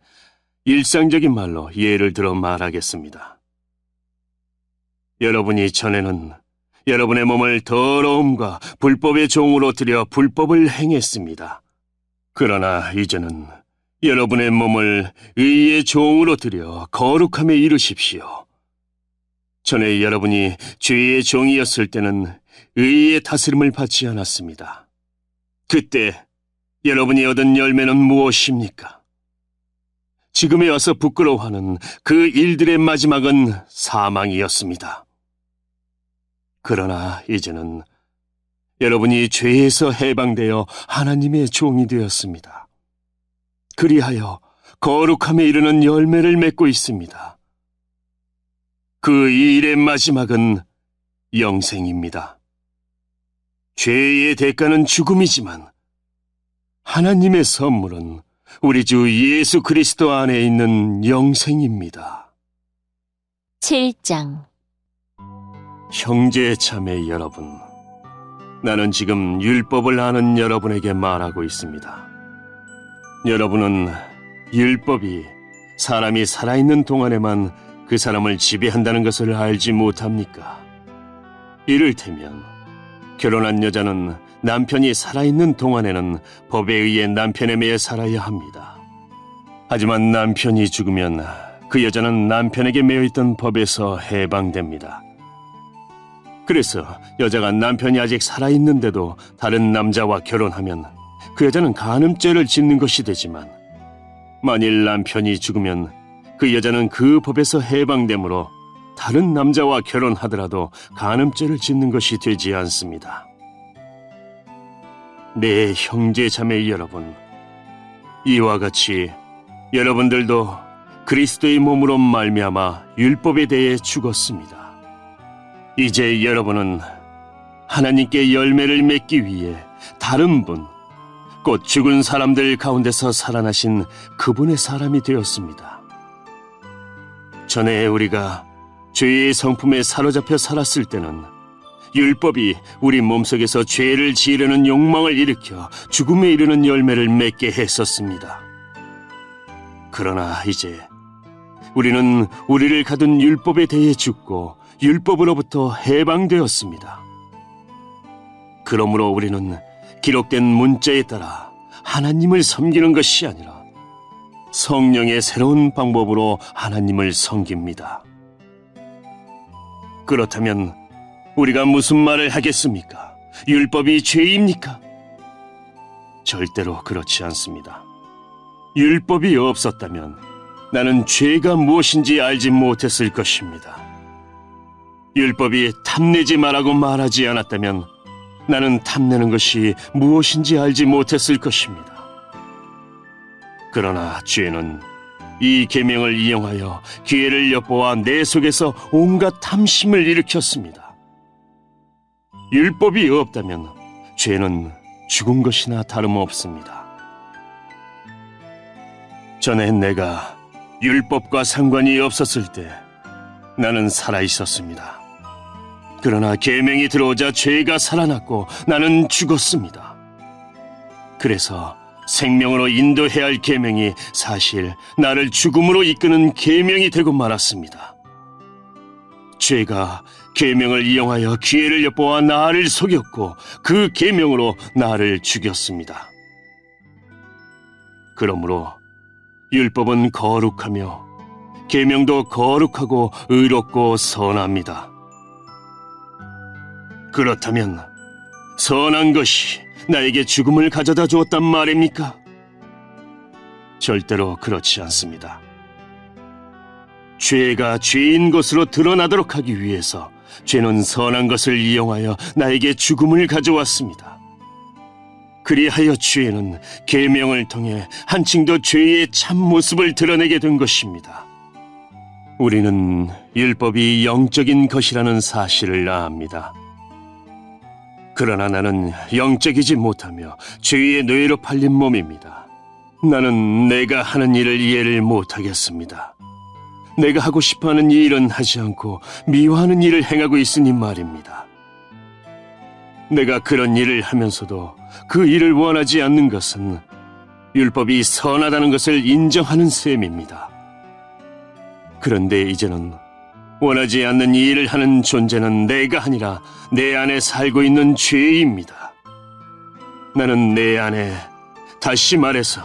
S2: 일상적인 말로 예를 들어 말하겠습니다. 여러분이 전에는 여러분의 몸을 더러움과 불법의 종으로 들여 불법을 행했습니다. 그러나 이제는 여러분의 몸을 의의 종으로 들여 거룩함에 이르십시오. 전에 여러분이 죄의 종이었을 때는 의의 다스림을 받지 않았습니다. 그때 여러분이 얻은 열매는 무엇입니까? 지금에 와서 부끄러워하는 그 일들의 마지막은 사망이었습니다. 그러나 이제는 여러분이 죄에서 해방되어 하나님의 종이 되었습니다. 그리하여 거룩함에 이르는 열매를 맺고 있습니다. 그 일의 마지막은 영생입니다. 죄의 대가는 죽음이지만 하나님의 선물은 우리 주 예수 그리스도 안에 있는 영생입니다.
S1: 7장.
S2: 형제 자매 여러분, 나는 지금 율법을 아는 여러분에게 말하고 있습니다. 여러분은 율법이 사람이 살아있는 동안에만 그 사람을 지배한다는 것을 알지 못합니까? 이를테면 결혼한 여자는 남편이 살아있는 동안에는 법에 의해 남편에 매여 살아야 합니다. 하지만 남편이 죽으면 그 여자는 남편에게 매여있던 법에서 해방됩니다. 그래서 여자가 남편이 아직 살아있는데도 다른 남자와 결혼하면 그 여자는 간음죄를 짓는 것이 되지만, 만일 남편이 죽으면 그 여자는 그 법에서 해방되므로 다른 남자와 결혼하더라도 간음죄를 짓는 것이 되지 않습니다. 네, 형제 자매 여러분, 이와 같이 여러분들도 그리스도의 몸으로 말미암아 율법에 대해 죽었습니다. 이제 여러분은 하나님께 열매를 맺기 위해 다른 분, 곧 죽은 사람들 가운데서 살아나신 그분의 사람이 되었습니다. 전에 우리가 죄의 성품에 사로잡혀 살았을 때는 율법이 우리 몸속에서 죄를 지으려는 욕망을 일으켜 죽음에 이르는 열매를 맺게 했었습니다. 그러나 이제 우리는 우리를 가둔 율법에 대해 죽고 율법으로부터 해방되었습니다. 그러므로 우리는 기록된 문자에 따라 하나님을 섬기는 것이 아니라 성령의 새로운 방법으로 하나님을 섬깁니다. 그렇다면 우리가 무슨 말을 하겠습니까? 율법이 죄입니까? 절대로 그렇지 않습니다. 율법이 없었다면 나는 죄가 무엇인지 알지 못했을 것입니다. 율법이 탐내지 말라고 말하지 않았다면 나는 탐내는 것이 무엇인지 알지 못했을 것입니다. 그러나 죄는 이 계명을 이용하여 기회를 엿보아 내 속에서 온갖 탐심을 일으켰습니다. 율법이 없다면 죄는 죽은 것이나 다름없습니다. 전에 내가 율법과 상관이 없었을 때 나는 살아 있었습니다. 그러나 계명이 들어오자 죄가 살아났고 나는 죽었습니다. 그래서 생명으로 인도해야 할 계명이 사실 나를 죽음으로 이끄는 계명이 되고 말았습니다. 죄가 계명을 이용하여 기회를 엿보아 나를 속였고 그 계명으로 나를 죽였습니다. 그러므로 율법은 거룩하며 계명도 거룩하고 의롭고 선합니다. 그렇다면 선한 것이 나에게 죽음을 가져다 주었단 말입니까? 절대로 그렇지 않습니다. 죄가 죄인 것으로 드러나도록 하기 위해서 죄는 선한 것을 이용하여 나에게 죽음을 가져왔습니다. 그리하여 죄는 계명을 통해 한층 더 죄의 참 모습을 드러내게 된 것입니다. 우리는 율법이 영적인 것이라는 사실을 압니다. 그러나 나는 영적이지 못하며 죄의 노예로 팔린 몸입니다. 나는 내가 하는 일을 이해를 못하겠습니다. 내가 하고 싶어하는 이 일은 하지 않고 미워하는 일을 행하고 있으니 말입니다. 내가 그런 일을 하면서도 그 일을 원하지 않는 것은 율법이 선하다는 것을 인정하는 셈입니다. 그런데 이제는 원하지 않는 이 일을 하는 존재는 내가 아니라 내 안에 살고 있는 죄입니다. 나는 내 안에, 다시 말해서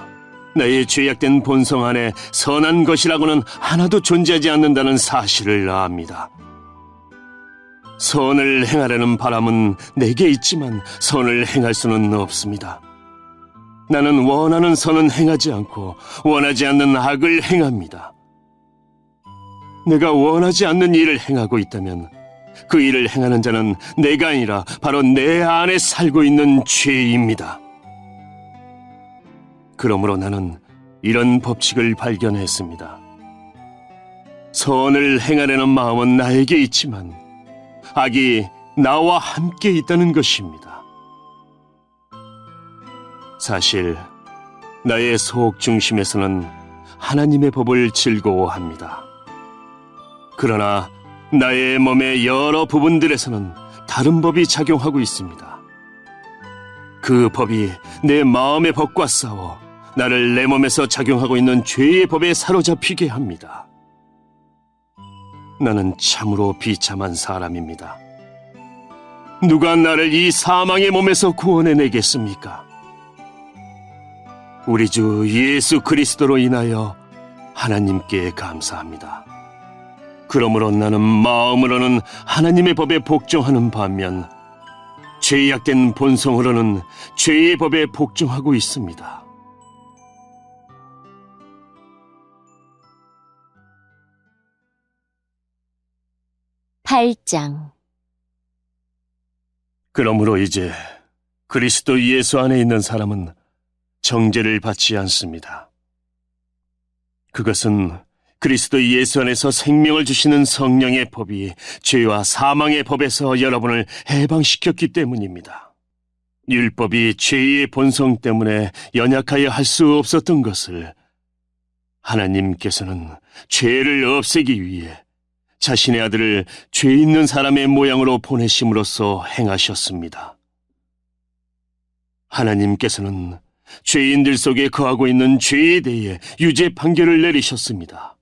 S2: 나의 죄악된 본성 안에 선한 것이라고는 하나도 존재하지 않는다는 사실을 압니다. 선을 행하려는 바람은 내게 있지만 선을 행할 수는 없습니다. 나는 원하는 선은 행하지 않고 원하지 않는 악을 행합니다. 내가 원하지 않는 일을 행하고 있다면 그 일을 행하는 자는 내가 아니라 바로 내 안에 살고 있는 죄입니다. 그러므로 나는 이런 법칙을 발견했습니다. 선을 행하려는 마음은 나에게 있지만 악이 나와 함께 있다는 것입니다. 사실 나의 속 중심에서는 하나님의 법을 즐거워합니다. 그러나 나의 몸의 여러 부분들에서는 다른 법이 작용하고 있습니다. 그 법이 내 마음의 법과 싸워 나를 내 몸에서 작용하고 있는 죄의 법에 사로잡히게 합니다. 나는 참으로 비참한 사람입니다. 누가 나를 이 사망의 몸에서 구원해내겠습니까? 우리 주 예수 그리스도로 인하여 하나님께 감사합니다. 그러므로 나는 마음으로는 하나님의 법에 복종하는 반면 죄악된 본성으로는 죄의 법에 복종하고 있습니다.
S1: (8장)
S2: 그러므로 이제 그리스도 예수 안에 있는 사람은 정죄를 받지 않습니다. 그것은 그리스도 예수 안에서 생명을 주시는 성령의 법이 죄와 사망의 법에서 여러분을 해방시켰기 때문입니다. 율법이 죄의 본성 때문에 연약하여 할 수 없었던 것을 하나님께서는 죄를 없애기 위해 자신의 아들을 죄 있는 사람의 모양으로 보내심으로써 행하셨습니다. 하나님께서는 죄인들 속에 거하고 있는 죄에 대해 유죄 판결을 내리셨습니다.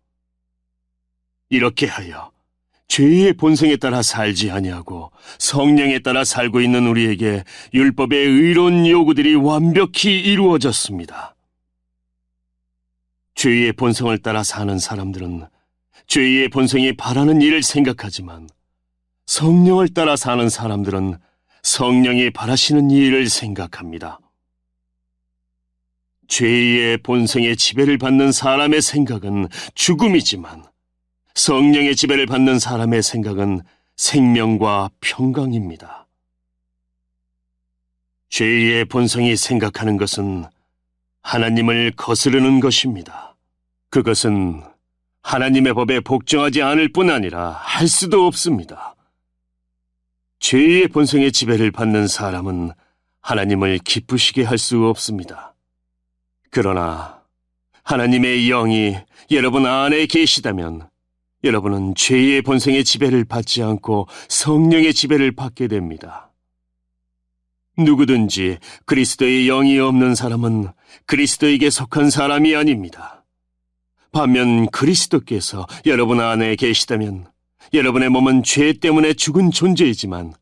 S2: 이렇게 하여 죄의 본성에 따라 살지 아니하고 성령에 따라 살고 있는 우리에게 율법의 의로운 요구들이 완벽히 이루어졌습니다. 죄의 본성을 따라 사는 사람들은 죄의 본성이 바라는 일을 생각하지만 성령을 따라 사는 사람들은 성령이 바라시는 일을 생각합니다. 죄의 본성의 지배를 받는 사람의 생각은 죽음이지만 성령의 지배를 받는 사람의 생각은 생명과 평강입니다. 죄의 본성이 생각하는 것은 하나님을 거스르는 것입니다. 그것은 하나님의 법에 복종하지 않을 뿐 아니라 할 수도 없습니다. 죄의 본성의 지배를 받는 사람은 하나님을 기쁘시게 할 수 없습니다. 그러나 하나님의 영이 여러분 안에 계시다면 여러분은 죄의 본성의 지배를 받지 않고 성령의 지배를 받게 됩니다. 누구든지 그리스도의 영이 없는 사람은 그리스도에게 속한 사람이 아닙니다. 반면 그리스도께서 여러분 안에 계시다면 여러분의 몸은 죄 때문에 죽은 존재이지만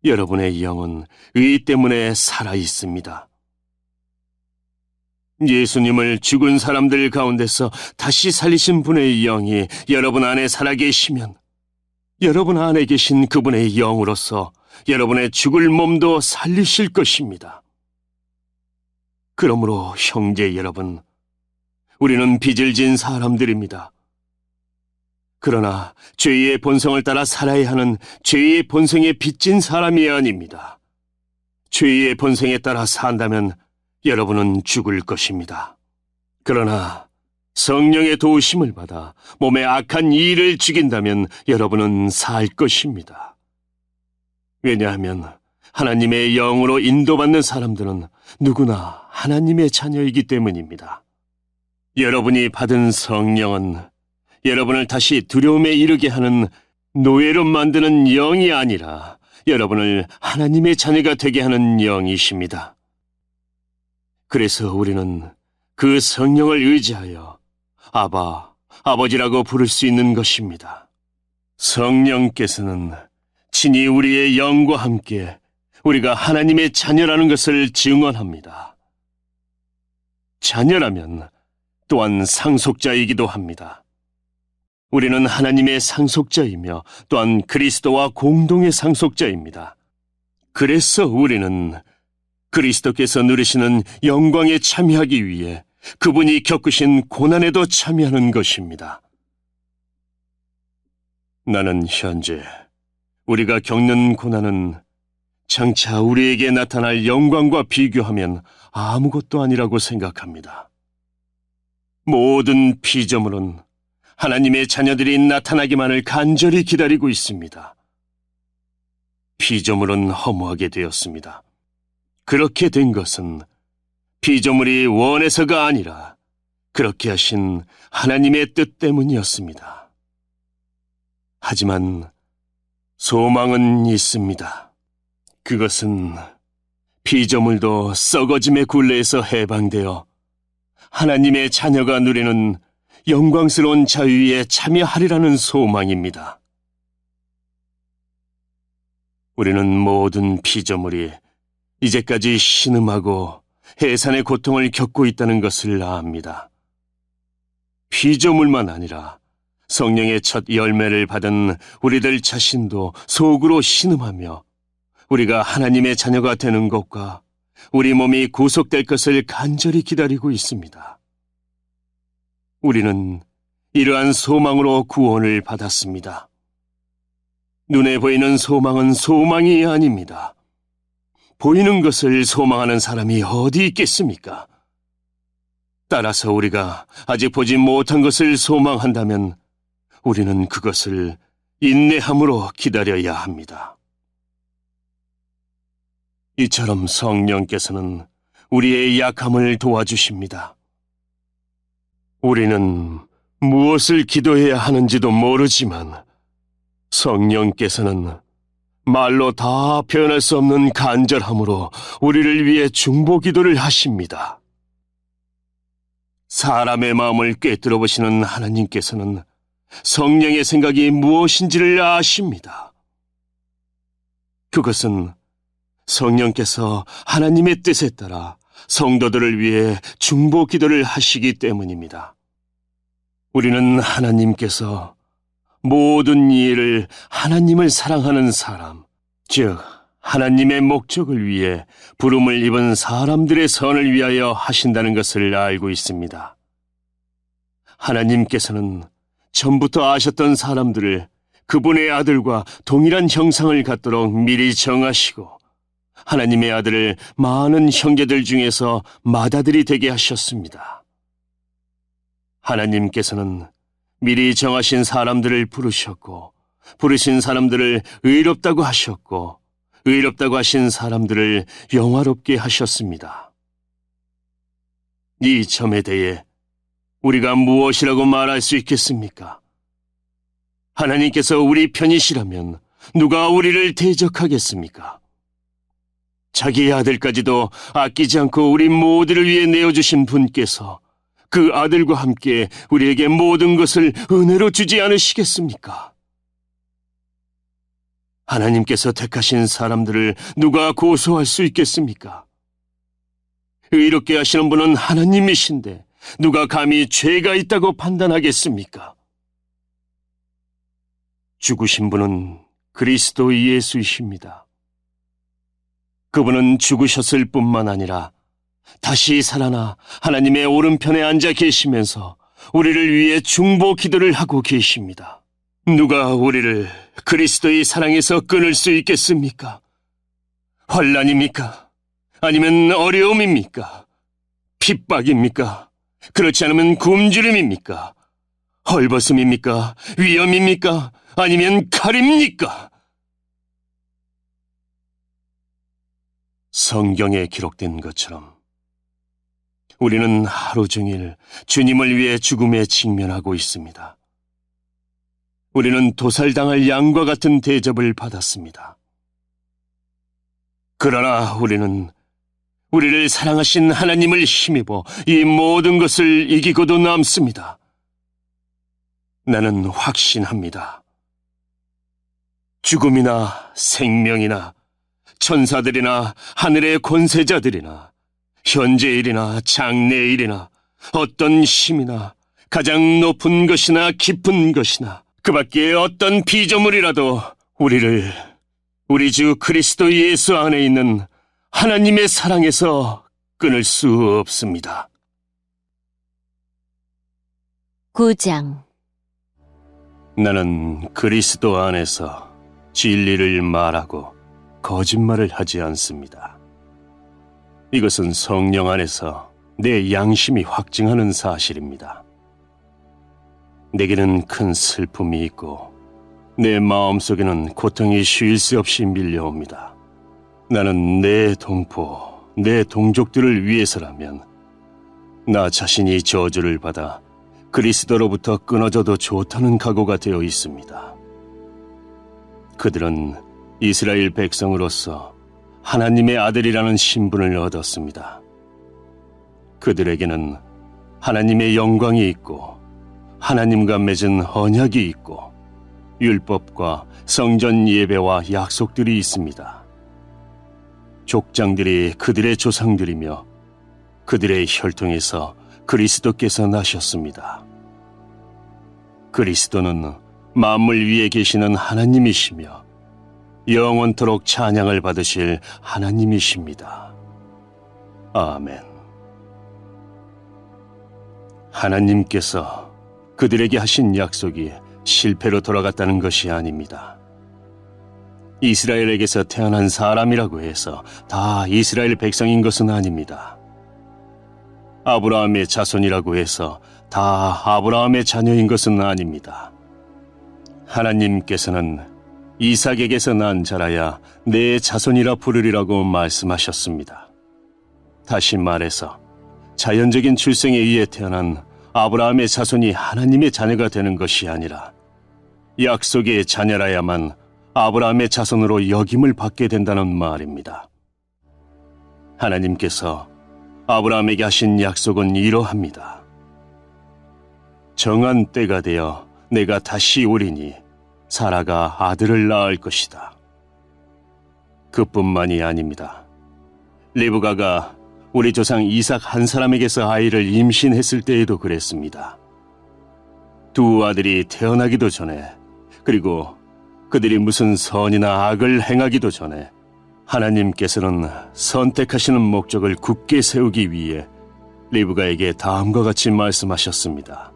S2: 여러분의 영은 의 때문에 살아 있습니다. 예수님을 죽은 사람들 가운데서 다시 살리신 분의 영이 여러분 안에 살아계시면 여러분 안에 계신 그분의 영으로서 여러분의 죽을 몸도 살리실 것입니다. 그러므로 형제 여러분, 우리는 빚을 진 사람들입니다. 그러나 죄의 본성을 따라 살아야 하는 죄의 본성에 빚진 사람이 아닙니다. 죄의 본성에 따라 산다면 여러분은 죽을 것입니다. 그러나 성령의 도우심을 받아 몸의 악한 이를 죽인다면 여러분은 살 것입니다. 왜냐하면 하나님의 영으로 인도받는 사람들은 누구나 하나님의 자녀이기 때문입니다. 여러분이 받은 성령은 여러분을 다시 두려움에 이르게 하는 노예로 만드는 영이 아니라 여러분을 하나님의 자녀가 되게 하는 영이십니다. 그래서 우리는 그 성령을 의지하여 아바, 아버지라고 부를 수 있는 것입니다. 성령께서는 친히 우리의 영과 함께 우리가 하나님의 자녀라는 것을 증언합니다. 자녀라면 또한 상속자이기도 합니다. 우리는 하나님의 상속자이며 또한 그리스도와 공동의 상속자입니다. 그래서 우리는 그리스도께서 누리시는 영광에 참여하기 위해 그분이 겪으신 고난에도 참여하는 것입니다. 나는 현재 우리가 겪는 고난은 장차 우리에게 나타날 영광과 비교하면 아무것도 아니라고 생각합니다. 모든 피조물은 하나님의 자녀들이 나타나기만을 간절히 기다리고 있습니다. 피조물은 허무하게 되었습니다. 그렇게 된 것은 피조물이 원해서가 아니라 그렇게 하신 하나님의 뜻 때문이었습니다. 하지만 소망은 있습니다. 그것은 피조물도 썩어짐의 굴레에서 해방되어 하나님의 자녀가 누리는 영광스러운 자유에 참여하리라는 소망입니다. 우리는 모든 피조물이 이제까지 신음하고 해산의 고통을 겪고 있다는 것을 압니다. 피조물만 아니라 성령의 첫 열매를 받은 우리들 자신도 속으로 신음하며 우리가 하나님의 자녀가 되는 것과 우리 몸이 구속될 것을 간절히 기다리고 있습니다. 우리는 이러한 소망으로 구원을 받았습니다. 눈에 보이는 소망은 소망이 아닙니다. 보이는 것을 소망하는 사람이 어디 있겠습니까? 따라서 우리가 아직 보지 못한 것을 소망한다면 우리는 그것을 인내함으로 기다려야 합니다. 이처럼 성령께서는 우리의 약함을 도와주십니다. 우리는 무엇을 기도해야 하는지도 모르지만 성령께서는 말로 다 표현할 수 없는 간절함으로 우리를 위해 중보 기도를 하십니다. 사람의 마음을 꿰뚫어 보시는 하나님께서는 성령의 생각이 무엇인지를 아십니다. 그것은 성령께서 하나님의 뜻에 따라 성도들을 위해 중보 기도를 하시기 때문입니다. 우리는 하나님께서 모든 일을 하나님을 사랑하는 사람, 즉 하나님의 목적을 위해 부름을 입은 사람들의 선을 위하여 하신다는 것을 알고 있습니다. 하나님께서는 전부터 아셨던 사람들을 그분의 아들과 동일한 형상을 갖도록 미리 정하시고 하나님의 아들을 많은 형제들 중에서 맏아들이 되게 하셨습니다. 하나님께서는 미리 정하신 사람들을 부르셨고 부르신 사람들을 의롭다고 하셨고 의롭다고 하신 사람들을 영화롭게 하셨습니다. 이 점에 대해 우리가 무엇이라고 말할 수 있겠습니까? 하나님께서 우리 편이시라면 누가 우리를 대적하겠습니까? 자기 아들까지도 아끼지 않고 우리 모두를 위해 내어주신 분께서 그 아들과 함께 우리에게 모든 것을 은혜로 주지 않으시겠습니까? 하나님께서 택하신 사람들을 누가 고소할 수 있겠습니까? 의롭게 하시는 분은 하나님이신데 누가 감히 죄가 있다고 판단하겠습니까? 죽으신 분은 그리스도 예수이십니다. 그분은 죽으셨을 뿐만 아니라 다시 살아나 하나님의 오른편에 앉아 계시면서 우리를 위해 중보 기도를 하고 계십니다. 누가 우리를 그리스도의 사랑에서 끊을 수 있겠습니까? 환난입니까? 아니면 어려움입니까? 핍박입니까? 그렇지 않으면 굶주림입니까? 헐벗음입니까? 위험입니까? 아니면 칼입니까? 성경에 기록된 것처럼 우리는 하루 종일 주님을 위해 죽음에 직면하고 있습니다. 우리는 도살당할 양과 같은 대접을 받았습니다. 그러나 우리는 우리를 사랑하신 하나님을 힘입어 이 모든 것을 이기고도 남습니다. 나는 확신합니다. 죽음이나 생명이나 천사들이나 하늘의 권세자들이나 현재일이나 장래일이나 어떤 힘이나 가장 높은 것이나 깊은 것이나 그 밖에 어떤 피조물이라도 우리를 우리 주 그리스도 예수 안에 있는 하나님의 사랑에서 끊을 수 없습니다.
S1: 9장.
S2: 나는 그리스도 안에서 진리를 말하고 거짓말을 하지 않습니다. 이것은 성령 안에서 내 양심이 확증하는 사실입니다. 내게는 큰 슬픔이 있고 내 마음속에는 고통이 쉴 새 없이 밀려옵니다. 나는 내 동포, 내 동족들을 위해서라면 나 자신이 저주를 받아 그리스도로부터 끊어져도 좋다는 각오가 되어 있습니다. 그들은 이스라엘 백성으로서 하나님의 아들이라는 신분을 얻었습니다. 그들에게는 하나님의 영광이 있고 하나님과 맺은 언약이 있고 율법과 성전 예배와 약속들이 있습니다. 족장들이 그들의 조상들이며 그들의 혈통에서 그리스도께서 나셨습니다. 그리스도는 만물 위에 계시는 하나님이시며 영원토록 찬양을 받으실 하나님이십니다. 아멘. 하나님께서 그들에게 하신 약속이 실패로 돌아갔다는 것이 아닙니다. 이스라엘에게서 태어난 사람이라고 해서 다 이스라엘 백성인 것은 아닙니다. 아브라함의 자손이라고 해서 다 아브라함의 자녀인 것은 아닙니다. 하나님께서는 이삭에게서 난 자라야 내 자손이라 부르리라고 말씀하셨습니다. 다시 말해서 자연적인 출생에 의해 태어난 아브라함의 자손이 하나님의 자녀가 되는 것이 아니라 약속의 자녀라야만 아브라함의 자손으로 여김을 받게 된다는 말입니다. 하나님께서 아브라함에게 하신 약속은 이러합니다. 정한 때가 되어 내가 다시 오리니 사라가 아들을 낳을 것이다. 그뿐만이 아닙니다. 리브가가 우리 조상 이삭 한 사람에게서 아이를 임신했을 때에도 그랬습니다. 두 아들이 태어나기도 전에, 그리고 그들이 무슨 선이나 악을 행하기도 전에 하나님께서는 선택하시는 목적을 굳게 세우기 위해 리브가에게 다음과 같이 말씀하셨습니다.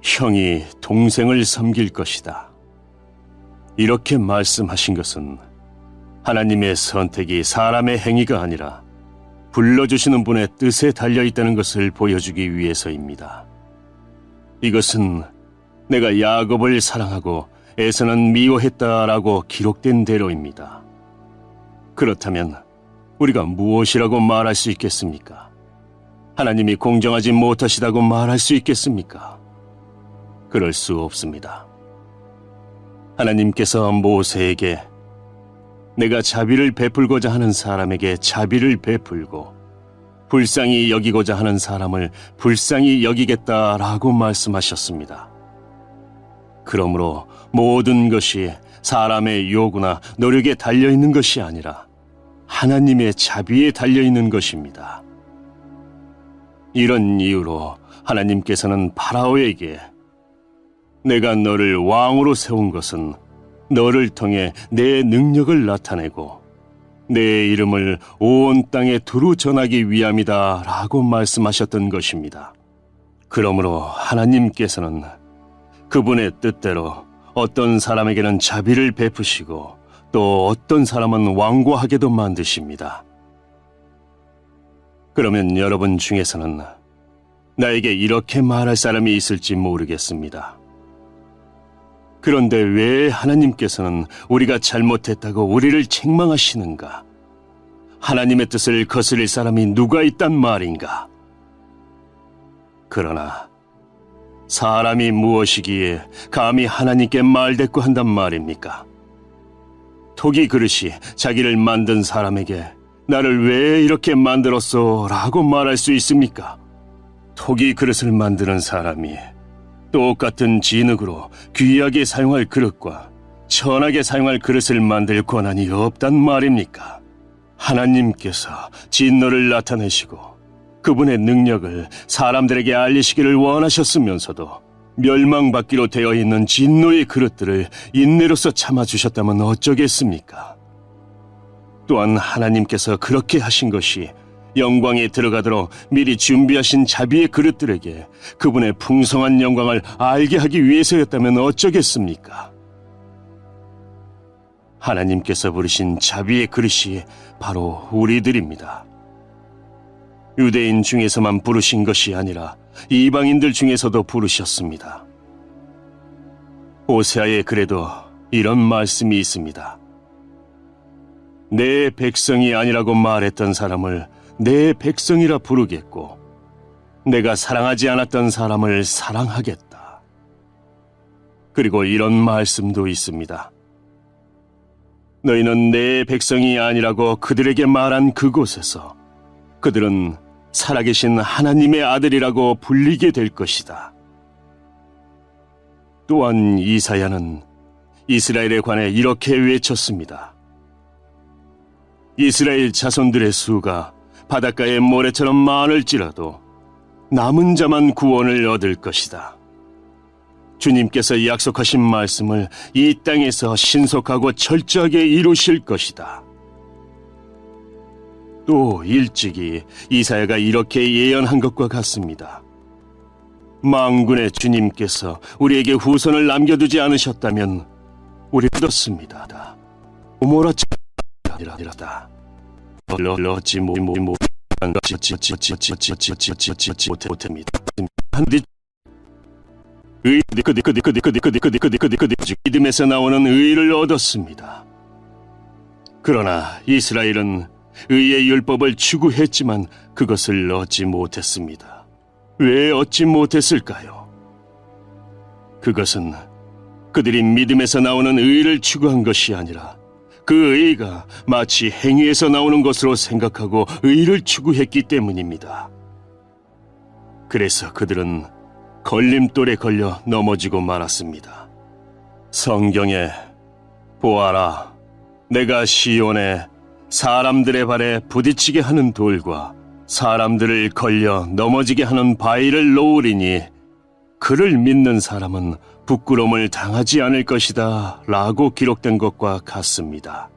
S2: 형이 동생을 섬길 것이다. 이렇게 말씀하신 것은 하나님의 선택이 사람의 행위가 아니라 불러주시는 분의 뜻에 달려있다는 것을 보여주기 위해서입니다. 이것은 내가 야곱을 사랑하고 에서는 미워했다라고 기록된 대로입니다. 그렇다면 우리가 무엇이라고 말할 수 있겠습니까? 하나님이 공정하지 못하시다고 말할 수 있겠습니까? 그럴 수 없습니다. 하나님께서 모세에게 내가 자비를 베풀고자 하는 사람에게 자비를 베풀고 불쌍히 여기고자 하는 사람을 불쌍히 여기겠다라고 말씀하셨습니다. 그러므로 모든 것이 사람의 요구나 노력에 달려있는 것이 아니라 하나님의 자비에 달려있는 것입니다. 이런 이유로 하나님께서는 파라오에게 내가 너를 왕으로 세운 것은 너를 통해 내 능력을 나타내고 내 이름을 온 땅에 두루 전하기 위함이다 라고 말씀하셨던 것입니다. 그러므로 하나님께서는 그분의 뜻대로 어떤 사람에게는 자비를 베푸시고 또 어떤 사람은 완고하게도 만드십니다. 그러면 여러분 중에서는 나에게 이렇게 말할 사람이 있을지 모르겠습니다. 그런데 왜 하나님께서는 우리가 잘못했다고 우리를 책망하시는가? 하나님의 뜻을 거스릴 사람이 누가 있단 말인가? 그러나 사람이 무엇이기에 감히 하나님께 말대꾸한단 말입니까? 토기 그릇이 자기를 만든 사람에게 나를 왜 이렇게 만들었소? 라고 말할 수 있습니까? 토기 그릇을 만드는 사람이 똑같은 진흙으로 귀하게 사용할 그릇과 천하게 사용할 그릇을 만들 권한이 없단 말입니까? 하나님께서 진노를 나타내시고 그분의 능력을 사람들에게 알리시기를 원하셨으면서도 멸망받기로 되어 있는 진노의 그릇들을 인내로서 참아주셨다면 어쩌겠습니까? 또한 하나님께서 그렇게 하신 것이 영광에 들어가도록 미리 준비하신 자비의 그릇들에게 그분의 풍성한 영광을 알게 하기 위해서였다면 어쩌겠습니까? 하나님께서 부르신 자비의 그릇이 바로 우리들입니다. 유대인 중에서만 부르신 것이 아니라 이방인들 중에서도 부르셨습니다. 호세아의 글에도 이런 말씀이 있습니다. 내 백성이 아니라고 말했던 사람을 내 백성이라 부르겠고 내가 사랑하지 않았던 사람을 사랑하겠다. 그리고 이런 말씀도 있습니다. 너희는 내 백성이 아니라고 그들에게 말한 그곳에서 그들은 살아계신 하나님의 아들이라고 불리게 될 것이다. 또한 이사야는 이스라엘에 관해 이렇게 외쳤습니다. 이스라엘 자손들의 수가 바닷가의 모래처럼 많을지라도 남은 자만 구원을 얻을 것이다. 주님께서 약속하신 말씀을 이 땅에서 신속하고 철저하게 이루실 것이다. 또 일찍이 이사야가 이렇게 예언한 것과 같습니다. 만군의 주님께서 우리에게 후손을 남겨두지 않으셨다면 우리 믿었습니다. 오모라치라다. 러지 못합니다. 믿음에서 나오는 의를 얻었습니다. 그러나 이스라엘은 의의 율법을 추구했지만 그것을 얻지 못했습니다. 왜 얻지 못했을까요? 그것은 그들이 믿음에서 나오는 의를 추구한 것이 아니라 그 의가 마치 행위에서 나오는 것으로 생각하고 의를 추구했기 때문입니다. 그래서 그들은 걸림돌에 걸려 넘어지고 말았습니다. 성경에 보아라, 내가 시온에 사람들의 발에 부딪히게 하는 돌과 사람들을 걸려 넘어지게 하는 바위를 놓으리니 그를 믿는 사람은 부끄러움을 당하지 않을 것이다 라고 기록된 것과 같습니다.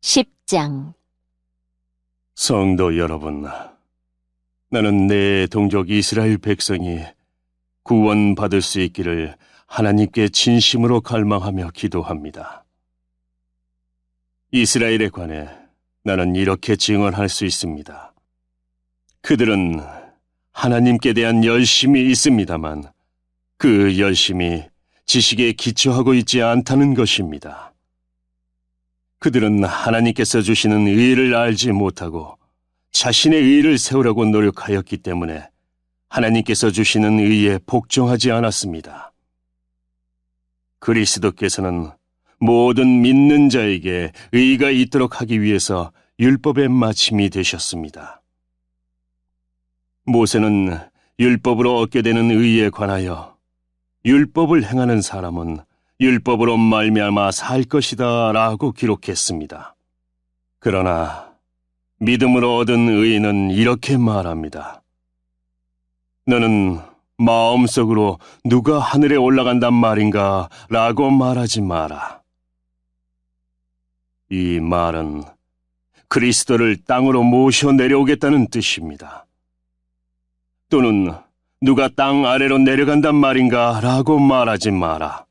S1: (10장)
S2: 성도 여러분, 나는 내 동족 이스라엘 백성이 구원받을 수 있기를 하나님께 진심으로 갈망하며 기도합니다. 이스라엘에 관해 나는 이렇게 증언할 수 있습니다. 그들은 하나님께 대한 열심이 있습니다만 그 열심이 지식에 기초하고 있지 않다는 것입니다. 그들은 하나님께서 주시는 의를 알지 못하고 자신의 의를 세우려고 노력하였기 때문에 하나님께서 주시는 의에 복종하지 않았습니다. 그리스도께서는 모든 믿는 자에게 의가 있도록 하기 위해서 율법의 마침이 되셨습니다. 모세는 율법으로 얻게 되는 의에 관하여 율법을 행하는 사람은 율법으로 말미암아 살 것이다 라고 기록했습니다. 그러나 믿음으로 얻은 의인은 이렇게 말합니다. 너는 마음속으로 누가 하늘에 올라간단 말인가 라고 말하지 마라. 이 말은 그리스도를 땅으로 모셔 내려오겠다는 뜻입니다. 또는 누가 땅 아래로 내려간단 말인가 라고 말하지 마라.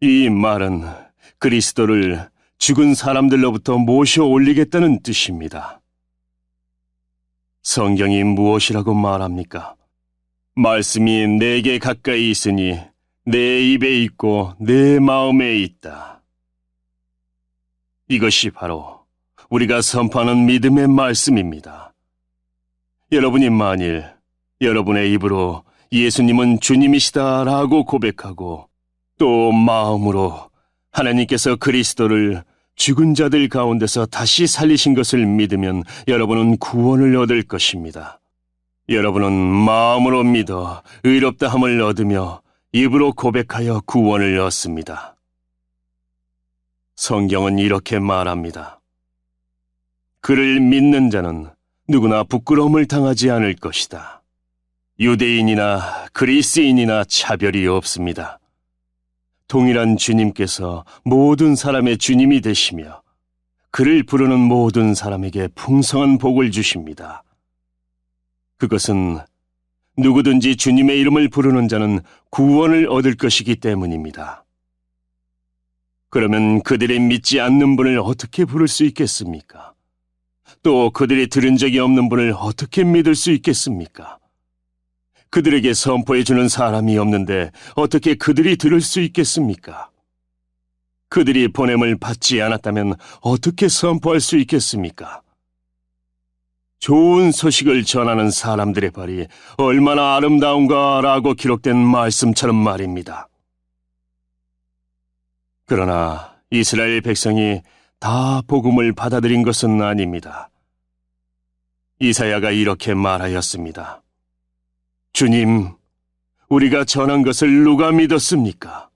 S2: 이 말은 그리스도를 죽은 사람들로부터 모셔 올리겠다는 뜻입니다. 성경이 무엇이라고 말합니까? 말씀이 내게 가까이 있으니 내 입에 있고 내 마음에 있다. 이것이 바로 우리가 선포하는 믿음의 말씀입니다. 여러분이 만일 여러분의 입으로 예수님은 주님이시다라고 고백하고 또 마음으로 하나님께서 그리스도를 죽은 자들 가운데서 다시 살리신 것을 믿으면 여러분은 구원을 얻을 것입니다. 여러분은 마음으로 믿어 의롭다함을 얻으며 입으로 고백하여 구원을 얻습니다. 성경은 이렇게 말합니다. 그를 믿는 자는 누구나 부끄러움을 당하지 않을 것이다. 유대인이나 그리스인이나 차별이 없습니다. 동일한 주님께서 모든 사람의 주님이 되시며 그를 부르는 모든 사람에게 풍성한 복을 주십니다. 그것은 누구든지 주님의 이름을 부르는 자는 구원을 얻을 것이기 때문입니다. 그러면 그들이 믿지 않는 분을 어떻게 부를 수 있겠습니까? 또 그들이 들은 적이 없는 분을 어떻게 믿을 수 있겠습니까? 그들에게 선포해 주는 사람이 없는데 어떻게 그들이 들을 수 있겠습니까? 그들이 보냄을 받지 않았다면 어떻게 선포할 수 있겠습니까? 좋은 소식을 전하는 사람들의 발이 얼마나 아름다운가라고 기록된 말씀처럼 말입니다. 그러나 이스라엘 백성이 다 복음을 받아들인 것은 아닙니다. 이사야가 이렇게 말하였습니다. 주님, 우리가 전한 것을 누가 믿었습니까?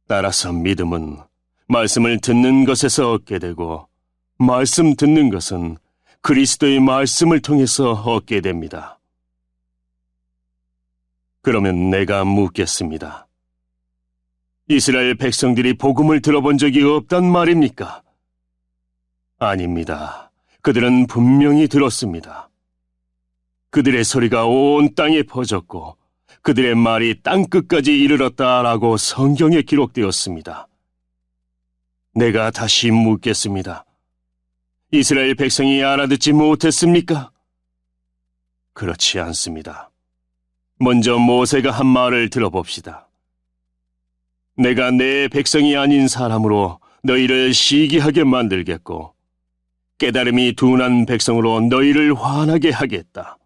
S2: 따라서 믿음은 말씀을 듣는 것에서 얻게 되고 말씀 듣는 것은 그리스도의 말씀을 통해서 얻게 됩니다. 그러면 내가 묻겠습니다. 이스라엘 백성들이 복음을 들어본 적이 없단 말입니까? 아닙니다. 그들은 분명히 들었습니다. 그들의 소리가 온 땅에 퍼졌고 그들의 말이 땅끝까지 이르렀다라고 성경에 기록되었습니다. 내가 다시 묻겠습니다. 이스라엘 백성이 알아듣지 못했습니까? 그렇지 않습니다. 먼저 모세가 한 말을 들어봅시다. 내가 내 백성이 아닌 사람으로 너희를 시기하게 만들겠고 깨달음이 둔한 백성으로 너희를 화나게 하겠다.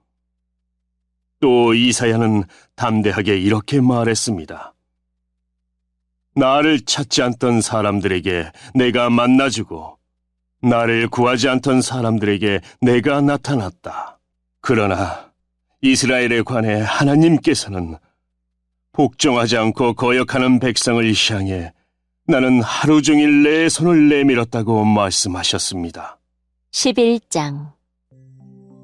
S2: 또 이사야는 담대하게 이렇게 말했습니다. 나를 찾지 않던 사람들에게 내가 만나주고 나를 구하지 않던 사람들에게 내가 나타났다. 그러나 이스라엘에 관해 하나님께서는 복종하지 않고 거역하는 백성을 향해 나는 하루 종일 내 손을 내밀었다고 말씀하셨습니다.
S1: 11장.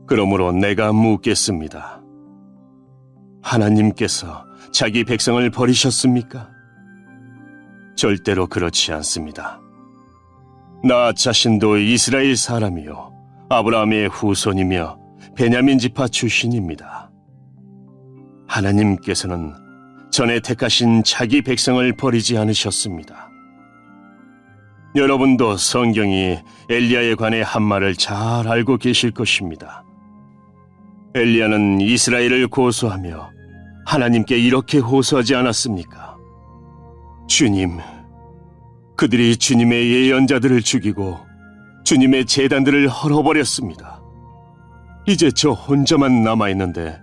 S2: 그러므로 내가 묻겠습니다. 하나님께서 자기 백성을 버리셨습니까? 절대로 그렇지 않습니다. 나 자신도 이스라엘 사람이요 아브라함의 후손이며 베냐민 지파 출신입니다. 하나님께서는 전에 택하신 자기 백성을 버리지 않으셨습니다. 여러분도 성경이 엘리야에 관해 한 말을 잘 알고 계실 것입니다. 엘리야는 이스라엘을 고소하며 하나님께 이렇게 호소하지 않았습니까? 주님, 그들이 주님의 예언자들을 죽이고 주님의 제단들을 헐어버렸습니다. 이제 저 혼자만 남아있는데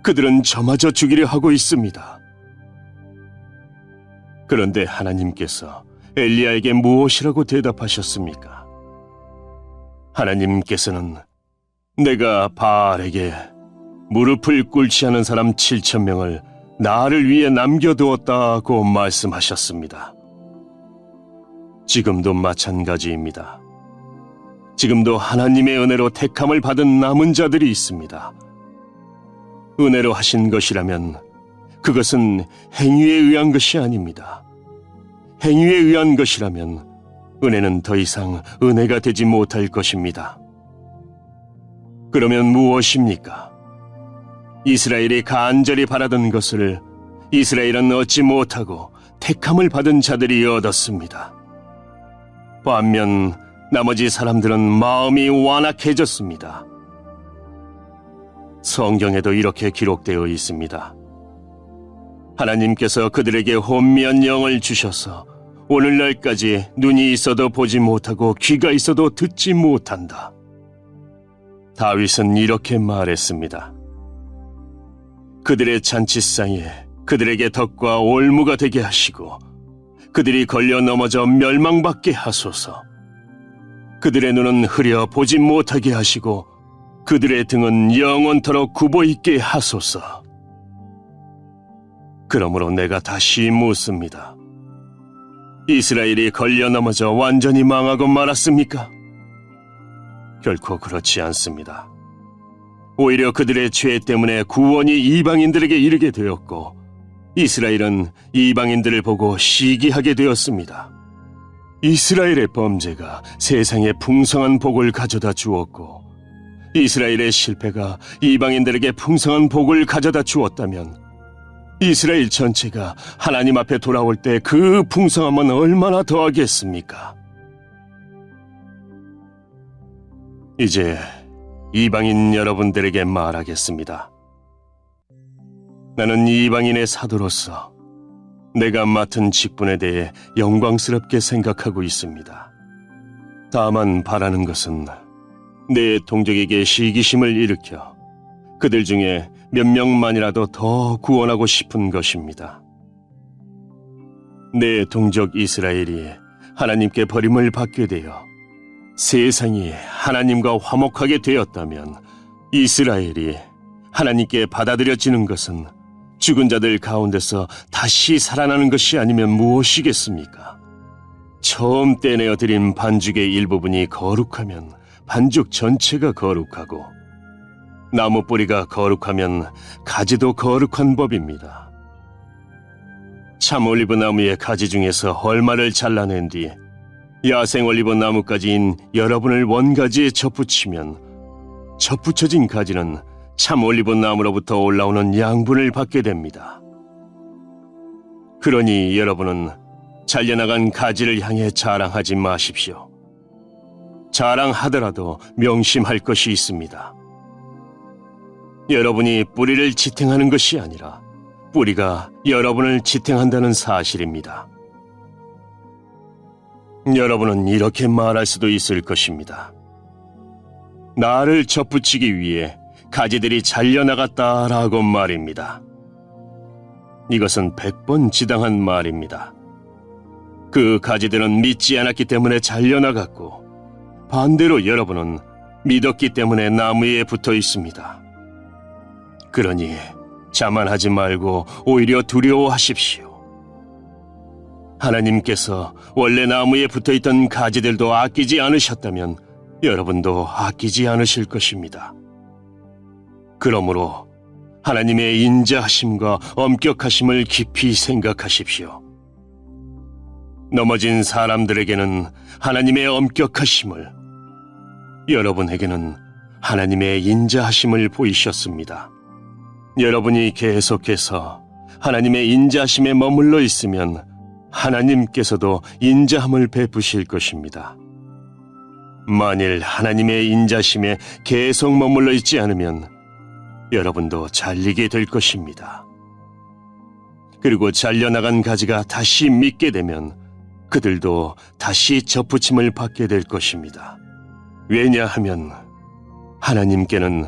S2: 그들은 저마저 죽이려 하고 있습니다. 그런데 하나님께서 엘리야에게 무엇이라고 대답하셨습니까? 하나님께서는 내가 바알에게 무릎을 꿇지 않은 사람 7,000명을 나를 위해 남겨두었다고 말씀하셨습니다. 지금도 마찬가지입니다. 지금도 하나님의 은혜로 택함을 받은 남은 자들이 있습니다. 은혜로 하신 것이라면 그것은 행위에 의한 것이 아닙니다. 행위에 의한 것이라면 은혜는 더 이상 은혜가 되지 못할 것입니다. 그러면 무엇입니까? 이스라엘이 간절히 바라던 것을 이스라엘은 얻지 못하고 택함을 받은 자들이 얻었습니다. 반면 나머지 사람들은 마음이 완악해졌습니다. 성경에도 이렇게 기록되어 있습니다. 하나님께서 그들에게 혼미한 영을 주셔서 오늘날까지 눈이 있어도 보지 못하고 귀가 있어도 듣지 못한다. 다윗은 이렇게 말했습니다. 그들의 잔치상에 그들에게 덕과 올무가 되게 하시고 그들이 걸려 넘어져 멸망받게 하소서. 그들의 눈은 흐려 보지 못하게 하시고 그들의 등은 영원토록 굽어있게 하소서. 그러므로 내가 다시 묻습니다. 이스라엘이 걸려 넘어져 완전히 망하고 말았습니까? 결코 그렇지 않습니다. 오히려 그들의 죄 때문에 구원이 이방인들에게 이르게 되었고 이스라엘은 이방인들을 보고 시기하게 되었습니다. 이스라엘의 범죄가 세상에 풍성한 복을 가져다 주었고 이스라엘의 실패가 이방인들에게 풍성한 복을 가져다 주었다면 이스라엘 전체가 하나님 앞에 돌아올 때 그 풍성함은 얼마나 더하겠습니까? 이제 이방인 여러분들에게 말하겠습니다. 나는 이방인의 사도로서 내가 맡은 직분에 대해 영광스럽게 생각하고 있습니다. 다만 바라는 것은 내 동족에게 시기심을 일으켜 그들 중에 몇 명만이라도 더 구원하고 싶은 것입니다. 내 동족 이스라엘이 하나님께 버림을 받게 되어 세상이 하나님과 화목하게 되었다면 이스라엘이 하나님께 받아들여지는 것은 죽은 자들 가운데서 다시 살아나는 것이 아니면 무엇이겠습니까? 처음 떼내어 드린 반죽의 일부분이 거룩하면 반죽 전체가 거룩하고 나무 뿌리가 거룩하면 가지도 거룩한 법입니다. 참 올리브 나무의 가지 중에서 헐마를 잘라낸 뒤 야생 올리브 나무가지인 여러분을 원가지에 접붙이면 접붙여진 가지는 참 올리브 나무로부터 올라오는 양분을 받게 됩니다. 그러니 여러분은 잘려나간 가지를 향해 자랑하지 마십시오. 자랑하더라도 명심할 것이 있습니다. 여러분이 뿌리를 지탱하는 것이 아니라 뿌리가 여러분을 지탱한다는 사실입니다. 여러분은 이렇게 말할 수도 있을 것입니다. 나를 접붙이기 위해 가지들이 잘려나갔다라고 말입니다. 이것은 100번 지당한 말입니다. 그 가지들은 믿지 않았기 때문에 잘려나갔고 반대로 여러분은 믿었기 때문에 나무에 붙어 있습니다. 그러니 자만하지 말고 오히려 두려워하십시오. 하나님께서 원래 나무에 붙어있던 가지들도 아끼지 않으셨다면 여러분도 아끼지 않으실 것입니다. 그러므로 하나님의 인자하심과 엄격하심을 깊이 생각하십시오. 넘어진 사람들에게는 하나님의 엄격하심을, 여러분에게는 하나님의 인자하심을 보이셨습니다. 여러분이 계속해서 하나님의 인자하심에 머물러 있으면 하나님께서도 인자함을 베푸실 것입니다. 만일 하나님의 인자심에 계속 머물러 있지 않으면 여러분도 잘리게 될 것입니다. 그리고 잘려나간 가지가 다시 믿게 되면 그들도 다시 접붙임을 받게 될 것입니다. 왜냐하면 하나님께는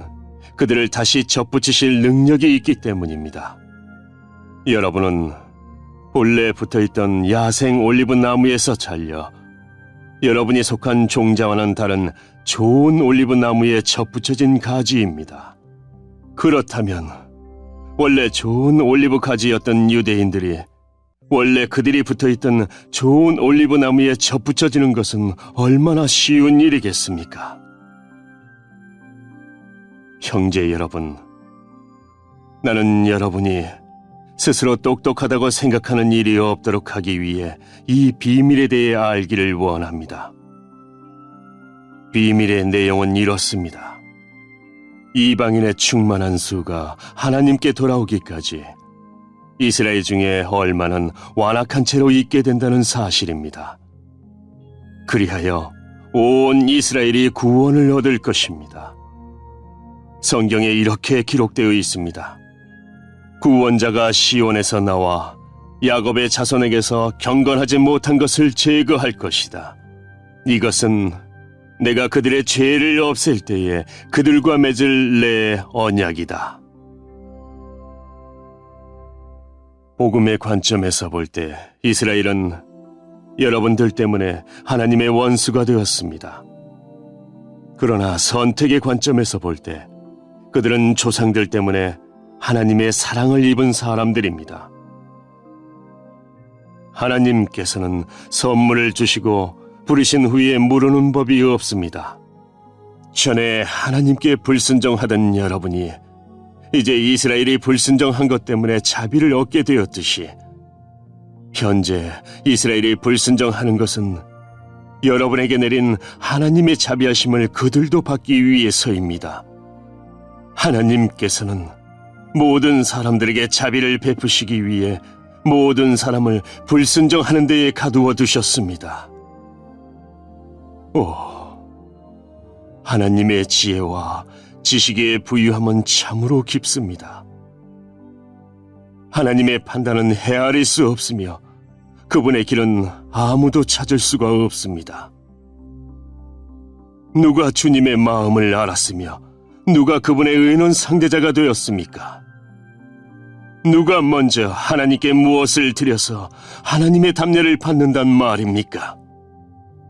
S2: 그들을 다시 접붙이실 능력이 있기 때문입니다. 여러분은 본래 붙어있던 야생 올리브 나무에서 잘려 여러분이 속한 종자와는 다른 좋은 올리브 나무에 접붙여진 가지입니다. 그렇다면 원래 좋은 올리브 가지였던 유대인들이 원래 그들이 붙어있던 좋은 올리브 나무에 접붙여지는 것은 얼마나 쉬운 일이겠습니까? 형제 여러분, 나는 여러분이 스스로 똑똑하다고 생각하는 일이 없도록 하기 위해 이 비밀에 대해 알기를 원합니다. 비밀의 내용은 이렇습니다. 이방인의 충만한 수가 하나님께 돌아오기까지 이스라엘 중에 얼마는 완악한 채로 있게 된다는 사실입니다. 그리하여 온 이스라엘이 구원을 얻을 것입니다. 성경에 이렇게 기록되어 있습니다. 구원자가 시온에서 나와 야곱의 자손에게서 경건하지 못한 것을 제거할 것이다. 이것은 내가 그들의 죄를 없앨 때에 그들과 맺을 내 언약이다. 복음의 관점에서 볼 때 이스라엘은 여러분들 때문에 하나님의 원수가 되었습니다. 그러나 선택의 관점에서 볼 때 그들은 조상들 때문에 하나님의 사랑을 입은 사람들입니다. 하나님께서는 선물을 주시고 부르신 후에 물으는 법이 없습니다. 전에 하나님께 불순종하던 여러분이 이제 이스라엘이 불순종한 것 때문에 자비를 얻게 되었듯이 현재 이스라엘이 불순종하는 것은 여러분에게 내린 하나님의 자비하심을 그들도 받기 위해서입니다. 하나님께서는 모든 사람들에게 자비를 베푸시기 위해 모든 사람을 불순종하는 데에 가두어 두셨습니다. 오, 하나님의 지혜와 지식의 부유함은 참으로 깊습니다. 하나님의 판단은 헤아릴 수 없으며 그분의 길은 아무도 찾을 수가 없습니다. 누가 주님의 마음을 알았으며 누가 그분의 의논 상대자가 되었습니까? 누가 먼저 하나님께 무엇을 드려서 하나님의 답례를 받는단 말입니까?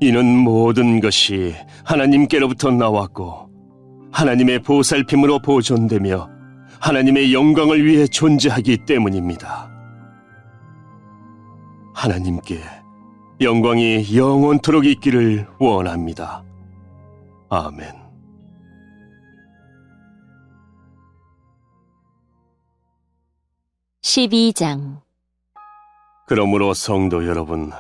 S2: 이는 모든 것이 하나님께로부터 나왔고 하나님의 보살핌으로 보존되며 하나님의 영광을 위해 존재하기 때문입니다. 하나님께 영광이 영원토록 있기를 원합니다. 아멘.
S1: (12장)
S2: 그러므로 성도 여러분,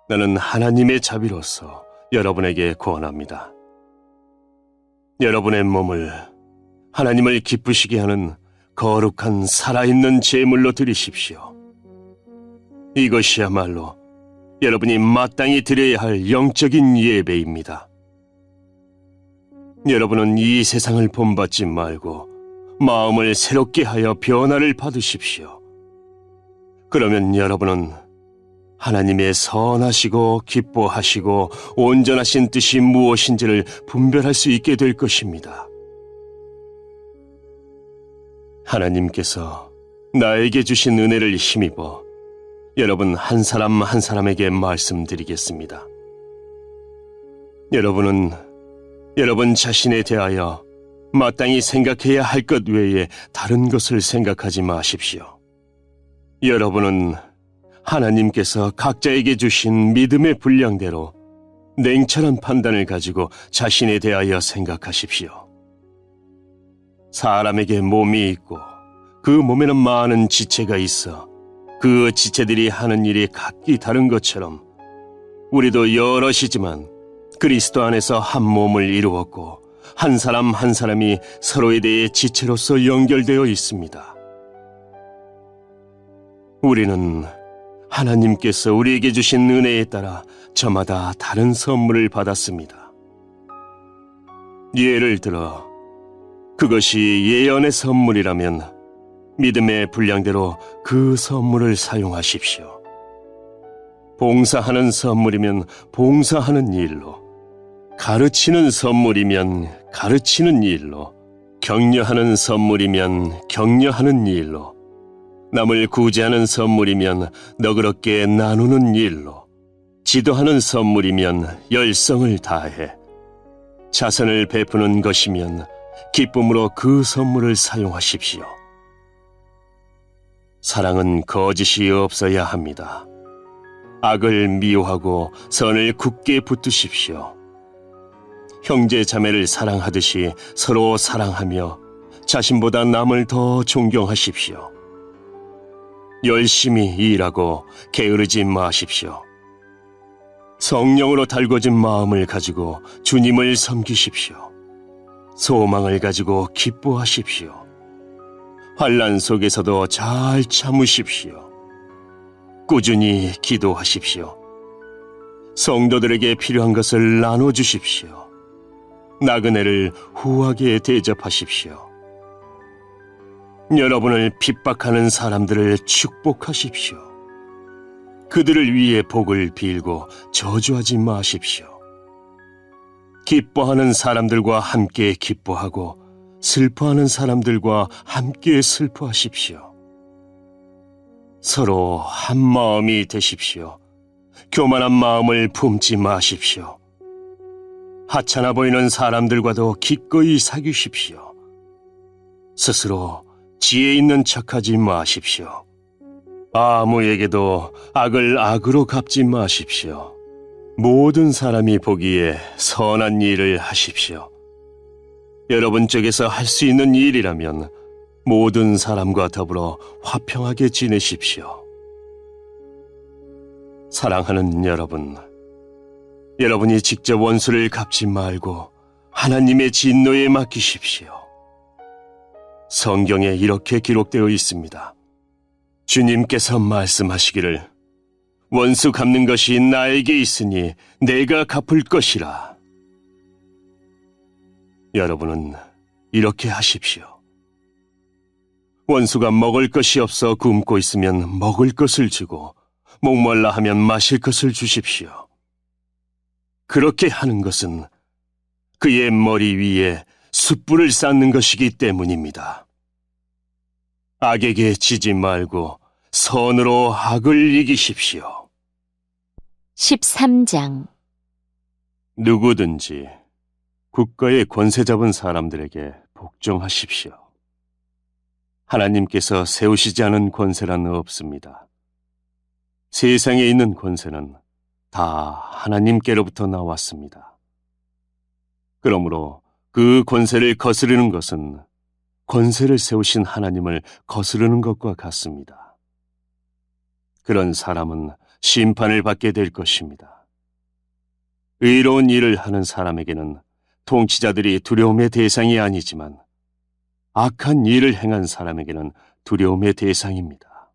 S2: 나는 하나님의 자비로서 여러분에게 권합니다. 여러분의 몸을 하나님을 기쁘시게 하는 거룩한 살아있는 제물로 드리십시오. 이것이야말로 여러분이 마땅히 드려야 할 영적인 예배입니다. 여러분은 이 세상을 본받지 말고 마음을 새롭게 하여 변화를 받으십시오. 그러면 여러분은 하나님의 선하시고 기뻐하시고 온전하신 뜻이 무엇인지를 분별할 수 있게 될 것입니다. 하나님께서 나에게 주신 은혜를 힘입어 여러분 한 사람 한 사람에게 말씀드리겠습니다. 여러분은 여러분 자신에 대하여 마땅히 생각해야 할 것 외에 다른 것을 생각하지 마십시오. 여러분은 하나님께서 각자에게 주신 믿음의 분량대로 냉철한 판단을 가지고 자신에 대하여 생각하십시오. 사람에게 몸이 있고 그 몸에는 많은 지체가 있어 그 지체들이 하는 일이 각기 다른 것처럼 우리도 여럿이지만 그리스도 안에서 한 몸을 이루었고 한 사람 한 사람이 서로에 대해 지체로서 연결되어 있습니다. 우리는 하나님께서 우리에게 주신 은혜에 따라 저마다 다른 선물을 받았습니다. 예를 들어 그것이 예언의 선물이라면 믿음의 분량대로 그 선물을 사용하십시오. 봉사하는 선물이면 봉사하는 일로, 가르치는 선물이면 가르치는 일로, 격려하는 선물이면 격려하는 일로, 남을 구제하는 선물이면 너그럽게 나누는 일로, 지도하는 선물이면 열성을 다해, 자선을 베푸는 것이면 기쁨으로 그 선물을 사용하십시오. 사랑은 거짓이 없어야 합니다. 악을 미워하고 선을 굳게 붙드십시오. 형제 자매를 사랑하듯이 서로 사랑하며 자신보다 남을 더 존경하십시오. 열심히 일하고 게으르지 마십시오. 성령으로 달궈진 마음을 가지고 주님을 섬기십시오. 소망을 가지고 기뻐하십시오. 환난 속에서도 잘 참으십시오. 꾸준히 기도하십시오. 성도들에게 필요한 것을 나눠주십시오. 나그네를 후하게 대접하십시오. 여러분을 핍박하는 사람들을 축복하십시오. 그들을 위해 복을 빌고 저주하지 마십시오. 기뻐하는 사람들과 함께 기뻐하고 슬퍼하는 사람들과 함께 슬퍼하십시오. 서로 한 마음이 되십시오. 교만한 마음을 품지 마십시오. 하찮아 보이는 사람들과도 기꺼이 사귀십시오. 스스로 지혜 있는 척하지 마십시오. 아무에게도 악을 악으로 갚지 마십시오. 모든 사람이 보기에 선한 일을 하십시오. 여러분 쪽에서 할 수 있는 일이라면 모든 사람과 더불어 화평하게 지내십시오. 사랑하는 여러분, 여러분이 직접 원수를 갚지 말고 하나님의 진노에 맡기십시오. 성경에 이렇게 기록되어 있습니다. 주님께서 말씀하시기를 원수 갚는 것이 나에게 있으니 내가 갚을 것이라. 여러분은 이렇게 하십시오. 원수가 먹을 것이 없어 굶고 있으면 먹을 것을 주고 목말라 하면 마실 것을 주십시오. 그렇게 하는 것은 그의 머리 위에 숯불을 쌓는 것이기 때문입니다. 악에게 지지 말고 선으로 악을 이기십시오.
S1: 13장.
S2: 누구든지 국가의 권세 잡은 사람들에게 복종하십시오. 하나님께서 세우시지 않은 권세란 없습니다. 세상에 있는 권세는 다 하나님께로부터 나왔습니다. 그러므로 그 권세를 거스르는 것은 권세를 세우신 하나님을 거스르는 것과 같습니다. 그런 사람은 심판을 받게 될 것입니다. 의로운 일을 하는 사람에게는 통치자들이 두려움의 대상이 아니지만 악한 일을 행한 사람에게는 두려움의 대상입니다.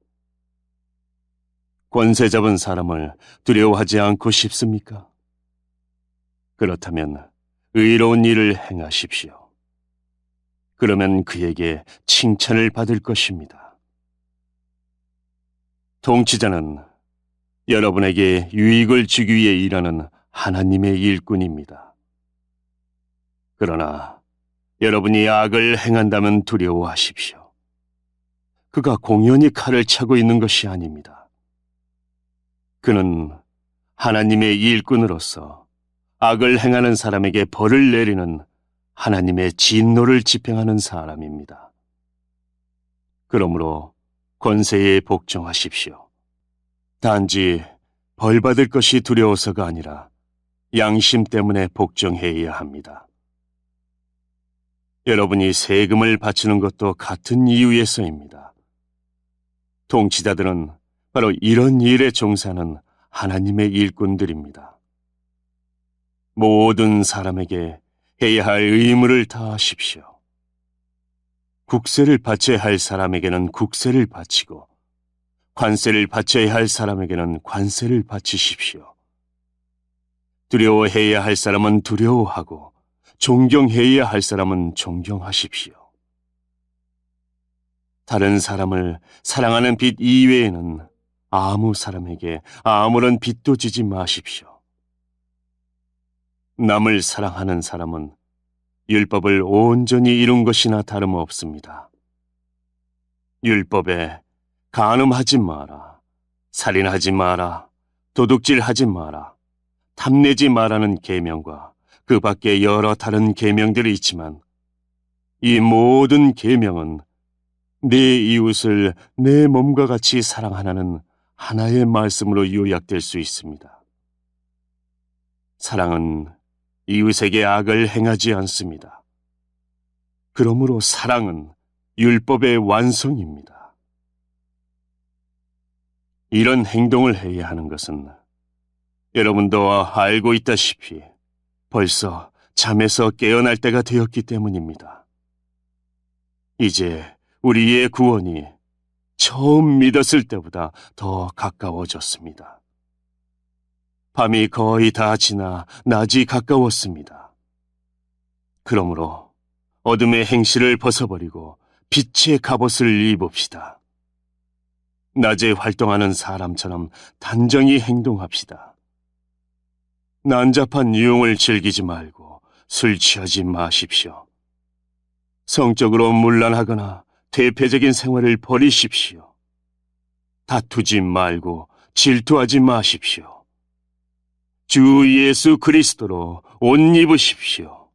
S2: 권세 잡은 사람을 두려워하지 않고 싶습니까? 그렇다면 의로운 일을 행하십시오. 그러면 그에게 칭찬을 받을 것입니다. 통치자는 여러분에게 유익을 주기 위해 일하는 하나님의 일꾼입니다. 그러나 여러분이 악을 행한다면 두려워하십시오. 그가 공연히 칼을 차고 있는 것이 아닙니다. 그는 하나님의 일꾼으로서 악을 행하는 사람에게 벌을 내리는 하나님의 진노를 집행하는 사람입니다. 그러므로 권세에 복종하십시오. 단지 벌 받을 것이 두려워서가 아니라 양심 때문에 복종해야 합니다. 여러분이 세금을 바치는 것도 같은 이유에서입니다. 통치자들은 바로 이런 일에 종사하는 하나님의 일꾼들입니다. 모든 사람에게 해야 할 의무를 다하십시오. 국세를 바쳐야 할 사람에게는 국세를 바치고 관세를 바쳐야 할 사람에게는 관세를 바치십시오. 두려워해야 할 사람은 두려워하고 존경해야 할 사람은 존경하십시오. 다른 사람을 사랑하는 빛 이외에는 아무 사람에게 아무런 빚도 지지 마십시오. 남을 사랑하는 사람은 율법을 온전히 이룬 것이나 다름없습니다. 율법에 간음하지 마라, 살인하지 마라, 도둑질하지 마라, 탐내지 마라는 계명과 그 밖에 여러 다른 계명들이 있지만 이 모든 계명은 내 이웃을 내 몸과 같이 사랑하라는 하나의 말씀으로 요약될 수 있습니다. 사랑은 이웃에게 악을 행하지 않습니다. 그러므로 사랑은 율법의 완성입니다. 이런 행동을 해야 하는 것은 여러분도 알고 있다시피 벌써 잠에서 깨어날 때가 되었기 때문입니다. 이제 우리의 구원이 처음 믿었을 때보다 더 가까워졌습니다. 밤이 거의 다 지나 낮이 가까웠습니다. 그러므로 어둠의 행실을 벗어버리고 빛의 갑옷을 입읍시다. 낮에 활동하는 사람처럼 단정히 행동합시다. 난잡한 유흥을 즐기지 말고 술 취하지 마십시오. 성적으로 문란하거나 퇴폐적인 생활을 버리십시오. 다투지 말고 질투하지 마십시오. 주 예수 그리스도로 옷 입으십시오.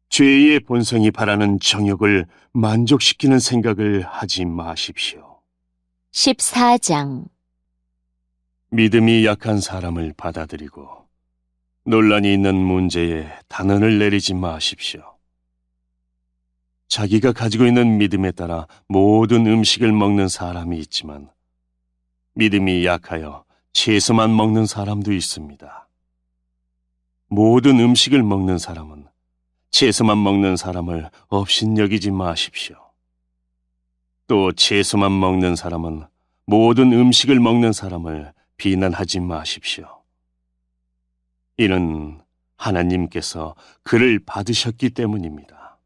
S2: 죄의 본성이 바라는 정욕을 만족시키는 생각을 하지 마십시오.
S1: 14장.
S2: 믿음이 약한 사람을 받아들이고 논란이 있는 문제에 단언을 내리지 마십시오. 자기가 가지고 있는 믿음에 따라 모든 음식을 먹는 사람이 있지만 믿음이 약하여 채소만 먹는 사람도 있습니다. 모든 음식을 먹는 사람은 채소만 먹는 사람을 업신여기지 마십시오. 또 채소만 먹는 사람은 모든 음식을 먹는 사람을 비난하지 마십시오. 이는 하나님께서 그를 받으셨기 때문입니다.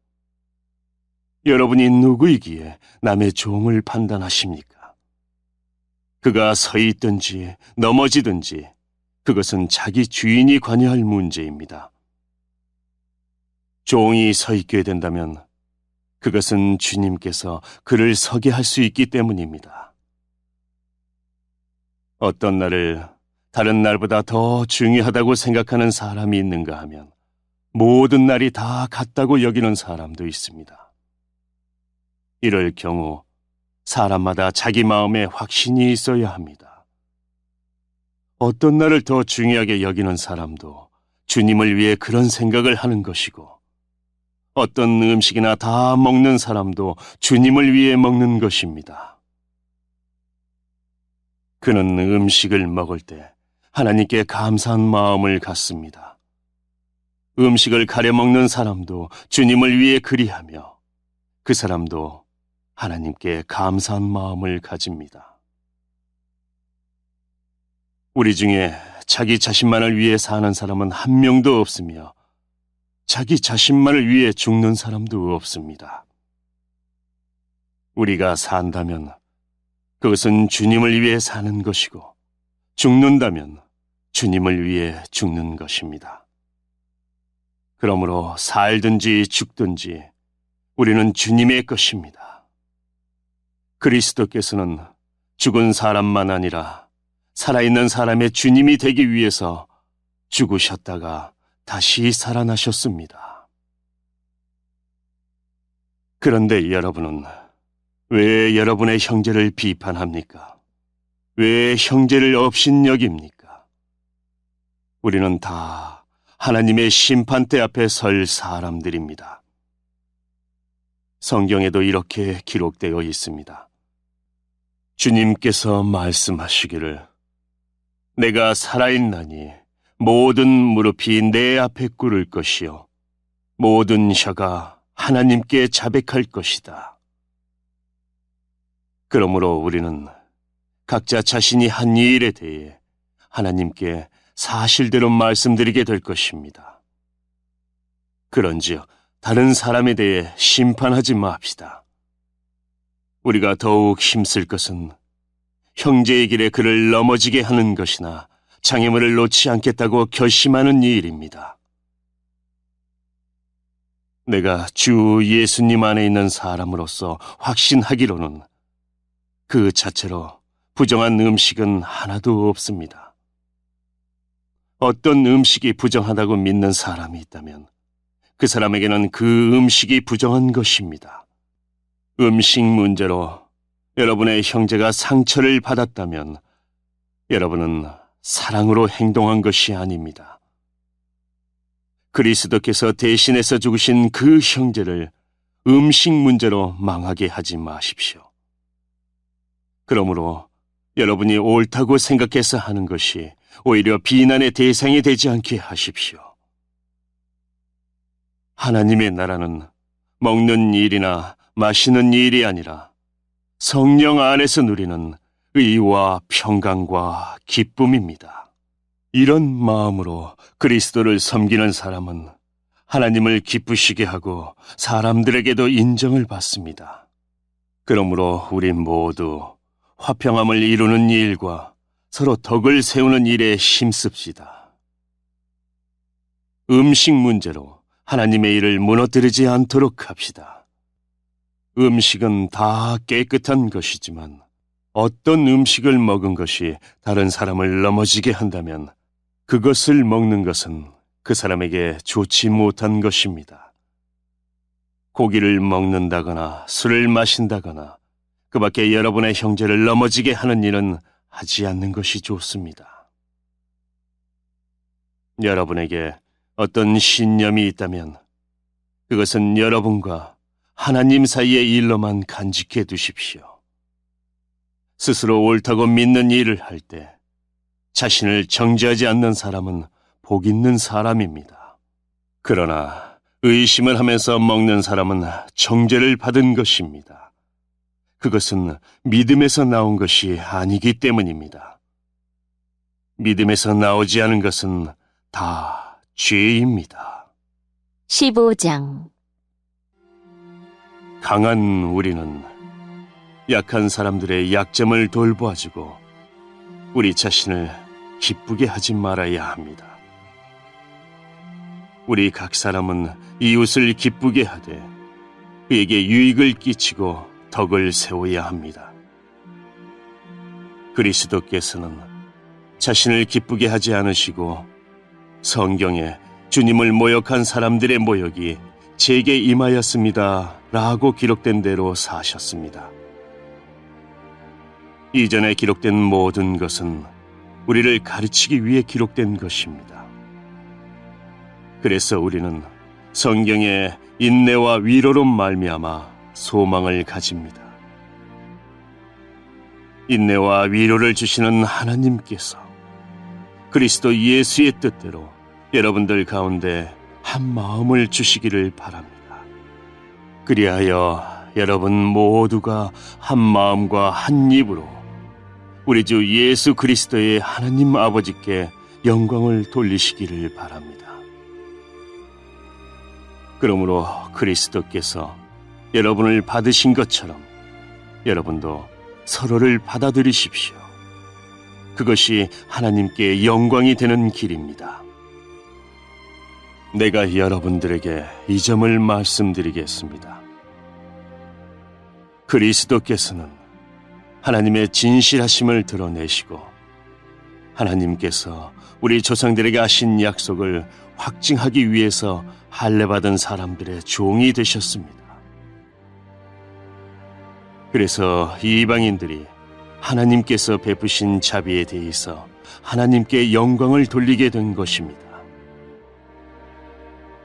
S2: 여러분이 누구이기에 남의 종을 판단하십니까? 그가 서 있든지 넘어지든지 그것은 자기 주인이 관여할 문제입니다. 종이 서 있게 된다면 그것은 주님께서 그를 서게 할 수 있기 때문입니다. 어떤 날을 다른 날보다 더 중요하다고 생각하는 사람이 있는가 하면 모든 날이 다 같다고 여기는 사람도 있습니다. 이럴 경우 사람마다 자기 마음에 확신이 있어야 합니다. 어떤 날을 더 중요하게 여기는 사람도 주님을 위해 그런 생각을 하는 것이고 어떤 음식이나 다 먹는 사람도 주님을 위해 먹는 것입니다. 그는 음식을 먹을 때 하나님께 감사한 마음을 갖습니다. 음식을 가려 먹는 사람도 주님을 위해 그리하며 그 사람도 하나님께 감사한 마음을 가집니다. 우리 중에 자기 자신만을 위해 사는 사람은 한 명도 없으며 자기 자신만을 위해 죽는 사람도 없습니다. 우리가 산다면 그것은 주님을 위해 사는 것이고 죽는다면 주님을 위해 죽는 것입니다. 그러므로 살든지 죽든지 우리는 주님의 것입니다. 그리스도께서는 죽은 사람만 아니라 살아있는 사람의 주님이 되기 위해서 죽으셨다가 다시 살아나셨습니다. 그런데 여러분은 왜 여러분의 형제를 비판합니까? 왜 형제를 업신여깁니까? 우리는 다 하나님의 심판대 앞에 설 사람들입니다. 성경에도 이렇게 기록되어 있습니다. 주님께서 말씀하시기를 내가 살아있나니 모든 무릎이 내 앞에 꿇을 것이요 모든 혀가 하나님께 자백할 것이다. 그러므로 우리는 각자 자신이 한 일에 대해 하나님께 사실대로 말씀드리게 될 것입니다. 그런즉 다른 사람에 대해 심판하지 맙시다. 우리가 더욱 힘쓸 것은 형제의 길에 그를 넘어지게 하는 것이나 장애물을 놓지 않겠다고 결심하는 일입니다. 내가 주 예수님 안에 있는 사람으로서 확신하기로는 그 자체로 부정한 음식은 하나도 없습니다. 어떤 음식이 부정하다고 믿는 사람이 있다면 그 사람에게는 그 음식이 부정한 것입니다. 음식 문제로 여러분의 형제가 상처를 받았다면 여러분은 사랑으로 행동한 것이 아닙니다. 그리스도께서 대신해서 죽으신 그 형제를 음식 문제로 망하게 하지 마십시오. 그러므로 여러분이 옳다고 생각해서 하는 것이 오히려 비난의 대상이 되지 않게 하십시오. 하나님의 나라는 먹는 일이나 마시는 일이 아니라 성령 안에서 누리는 의와 평강과 기쁨입니다. 이런 마음으로 그리스도를 섬기는 사람은 하나님을 기쁘시게 하고 사람들에게도 인정을 받습니다. 그러므로 우리 모두 화평함을 이루는 일과 서로 덕을 세우는 일에 힘씁시다. 음식 문제로 하나님의 일을 무너뜨리지 않도록 합시다. 음식은 다 깨끗한 것이지만 어떤 음식을 먹은 것이 다른 사람을 넘어지게 한다면 그것을 먹는 것은 그 사람에게 좋지 못한 것입니다. 고기를 먹는다거나 술을 마신다거나 그 밖에 여러분의 형제를 넘어지게 하는 일은 하지 않는 것이 좋습니다. 여러분에게 어떤 신념이 있다면 그것은 여러분과 하나님 사이의 일로만 간직해 두십시오. 스스로 옳다고 믿는 일을 할 때 자신을 정죄하지 않는 사람은 복 있는 사람입니다. 그러나 의심을 하면서 먹는 사람은 정죄를 받은 것입니다. 그것은 믿음에서 나온 것이 아니기 때문입니다. 믿음에서 나오지 않은 것은 다 죄입니다.
S1: 15장.
S2: 강한 우리는 약한 사람들의 약점을 돌보아주고 우리 자신을 기쁘게 하지 말아야 합니다. 우리 각 사람은 이웃을 기쁘게 하되 그에게 유익을 끼치고 덕을 세워야 합니다. 그리스도께서는 자신을 기쁘게 하지 않으시고 성경에 주님을 모욕한 사람들의 모욕이 제게 임하였습니다 라고 기록된 대로 사셨습니다. 이전에 기록된 모든 것은 우리를 가르치기 위해 기록된 것입니다. 그래서 우리는 성경의 인내와 위로로 말미암아 소망을 가집니다. 인내와 위로를 주시는 하나님께서 그리스도 예수의 뜻대로 여러분들 가운데 한 마음을 주시기를 바랍니다. 그리하여 여러분 모두가 한 마음과 한 입으로 우리 주 예수 그리스도의 하나님 아버지께 영광을 돌리시기를 바랍니다. 그러므로 그리스도께서 여러분을 받으신 것처럼 여러분도 서로를 받아들이십시오. 그것이 하나님께 영광이 되는 길입니다. 내가 여러분들에게 이 점을 말씀드리겠습니다. 그리스도께서는 하나님의 진실하심을 드러내시고 하나님께서 우리 조상들에게 하신 약속을 확증하기 위해서 할례받은 사람들의 종이 되셨습니다. 그래서 이방인들이 하나님께서 베푸신 자비에 대해서 하나님께 영광을 돌리게 된 것입니다.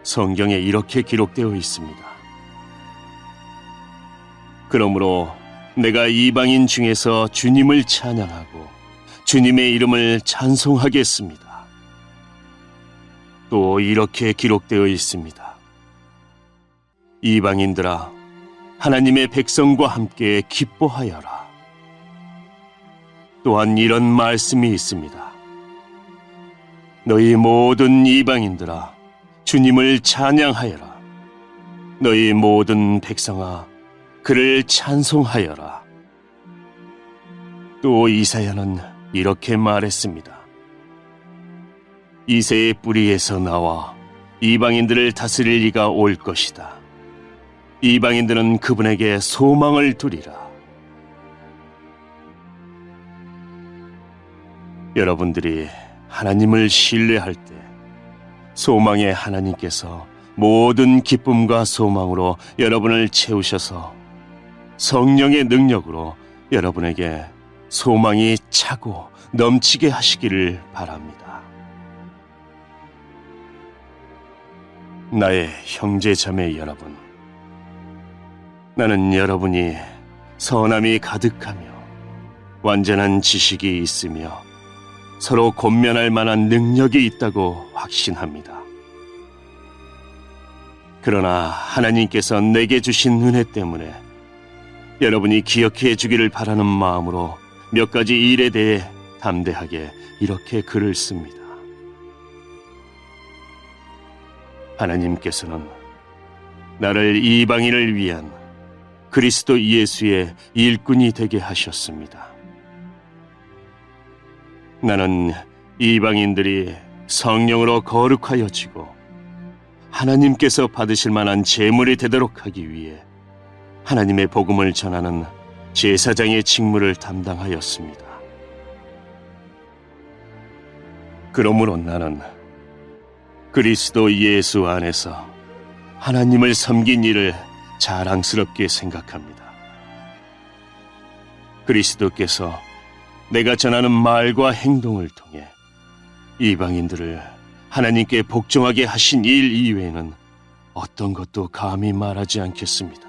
S2: 성경에 이렇게 기록되어 있습니다. 그러므로 내가 이방인 중에서 주님을 찬양하고 주님의 이름을 찬송하겠습니다. 또 이렇게 기록되어 있습니다. 이방인들아, 하나님의 백성과 함께 기뻐하여라. 또한 이런 말씀이 있습니다. 너희 모든 이방인들아, 주님을 찬양하여라. 너희 모든 백성아, 그를 찬송하여라. 또 이사야는 이렇게 말했습니다. 이새의 뿌리에서 나와 이방인들을 다스릴 이가 올 것이다. 이방인들은 그분에게 소망을 두리라. 여러분들이 하나님을 신뢰할 때 소망의 하나님께서 모든 기쁨과 소망으로 여러분을 채우셔서 성령의 능력으로 여러분에게 소망이 차고 넘치게 하시기를 바랍니다. 나의 형제 자매 여러분, 나는 여러분이 선함이 가득하며 완전한 지식이 있으며 서로 권면할 만한 능력이 있다고 확신합니다. 그러나 하나님께서 내게 주신 은혜 때문에 여러분이 기억해 주기를 바라는 마음으로 몇 가지 일에 대해 담대하게 이렇게 글을 씁니다. 하나님께서는 나를 이방인을 위한 그리스도 예수의 일꾼이 되게 하셨습니다. 나는 이방인들이 성령으로 거룩하여지고 하나님께서 받으실 만한 제물이 되도록 하기 위해 하나님의 복음을 전하는 제사장의 직무를 담당하였습니다. 그러므로 나는 그리스도 예수 안에서 하나님을 섬긴 일을 자랑스럽게 생각합니다. 그리스도께서 내가 전하는 말과 행동을 통해 이방인들을 하나님께 복종하게 하신 일 이외에는 어떤 것도 감히 말하지 않겠습니다.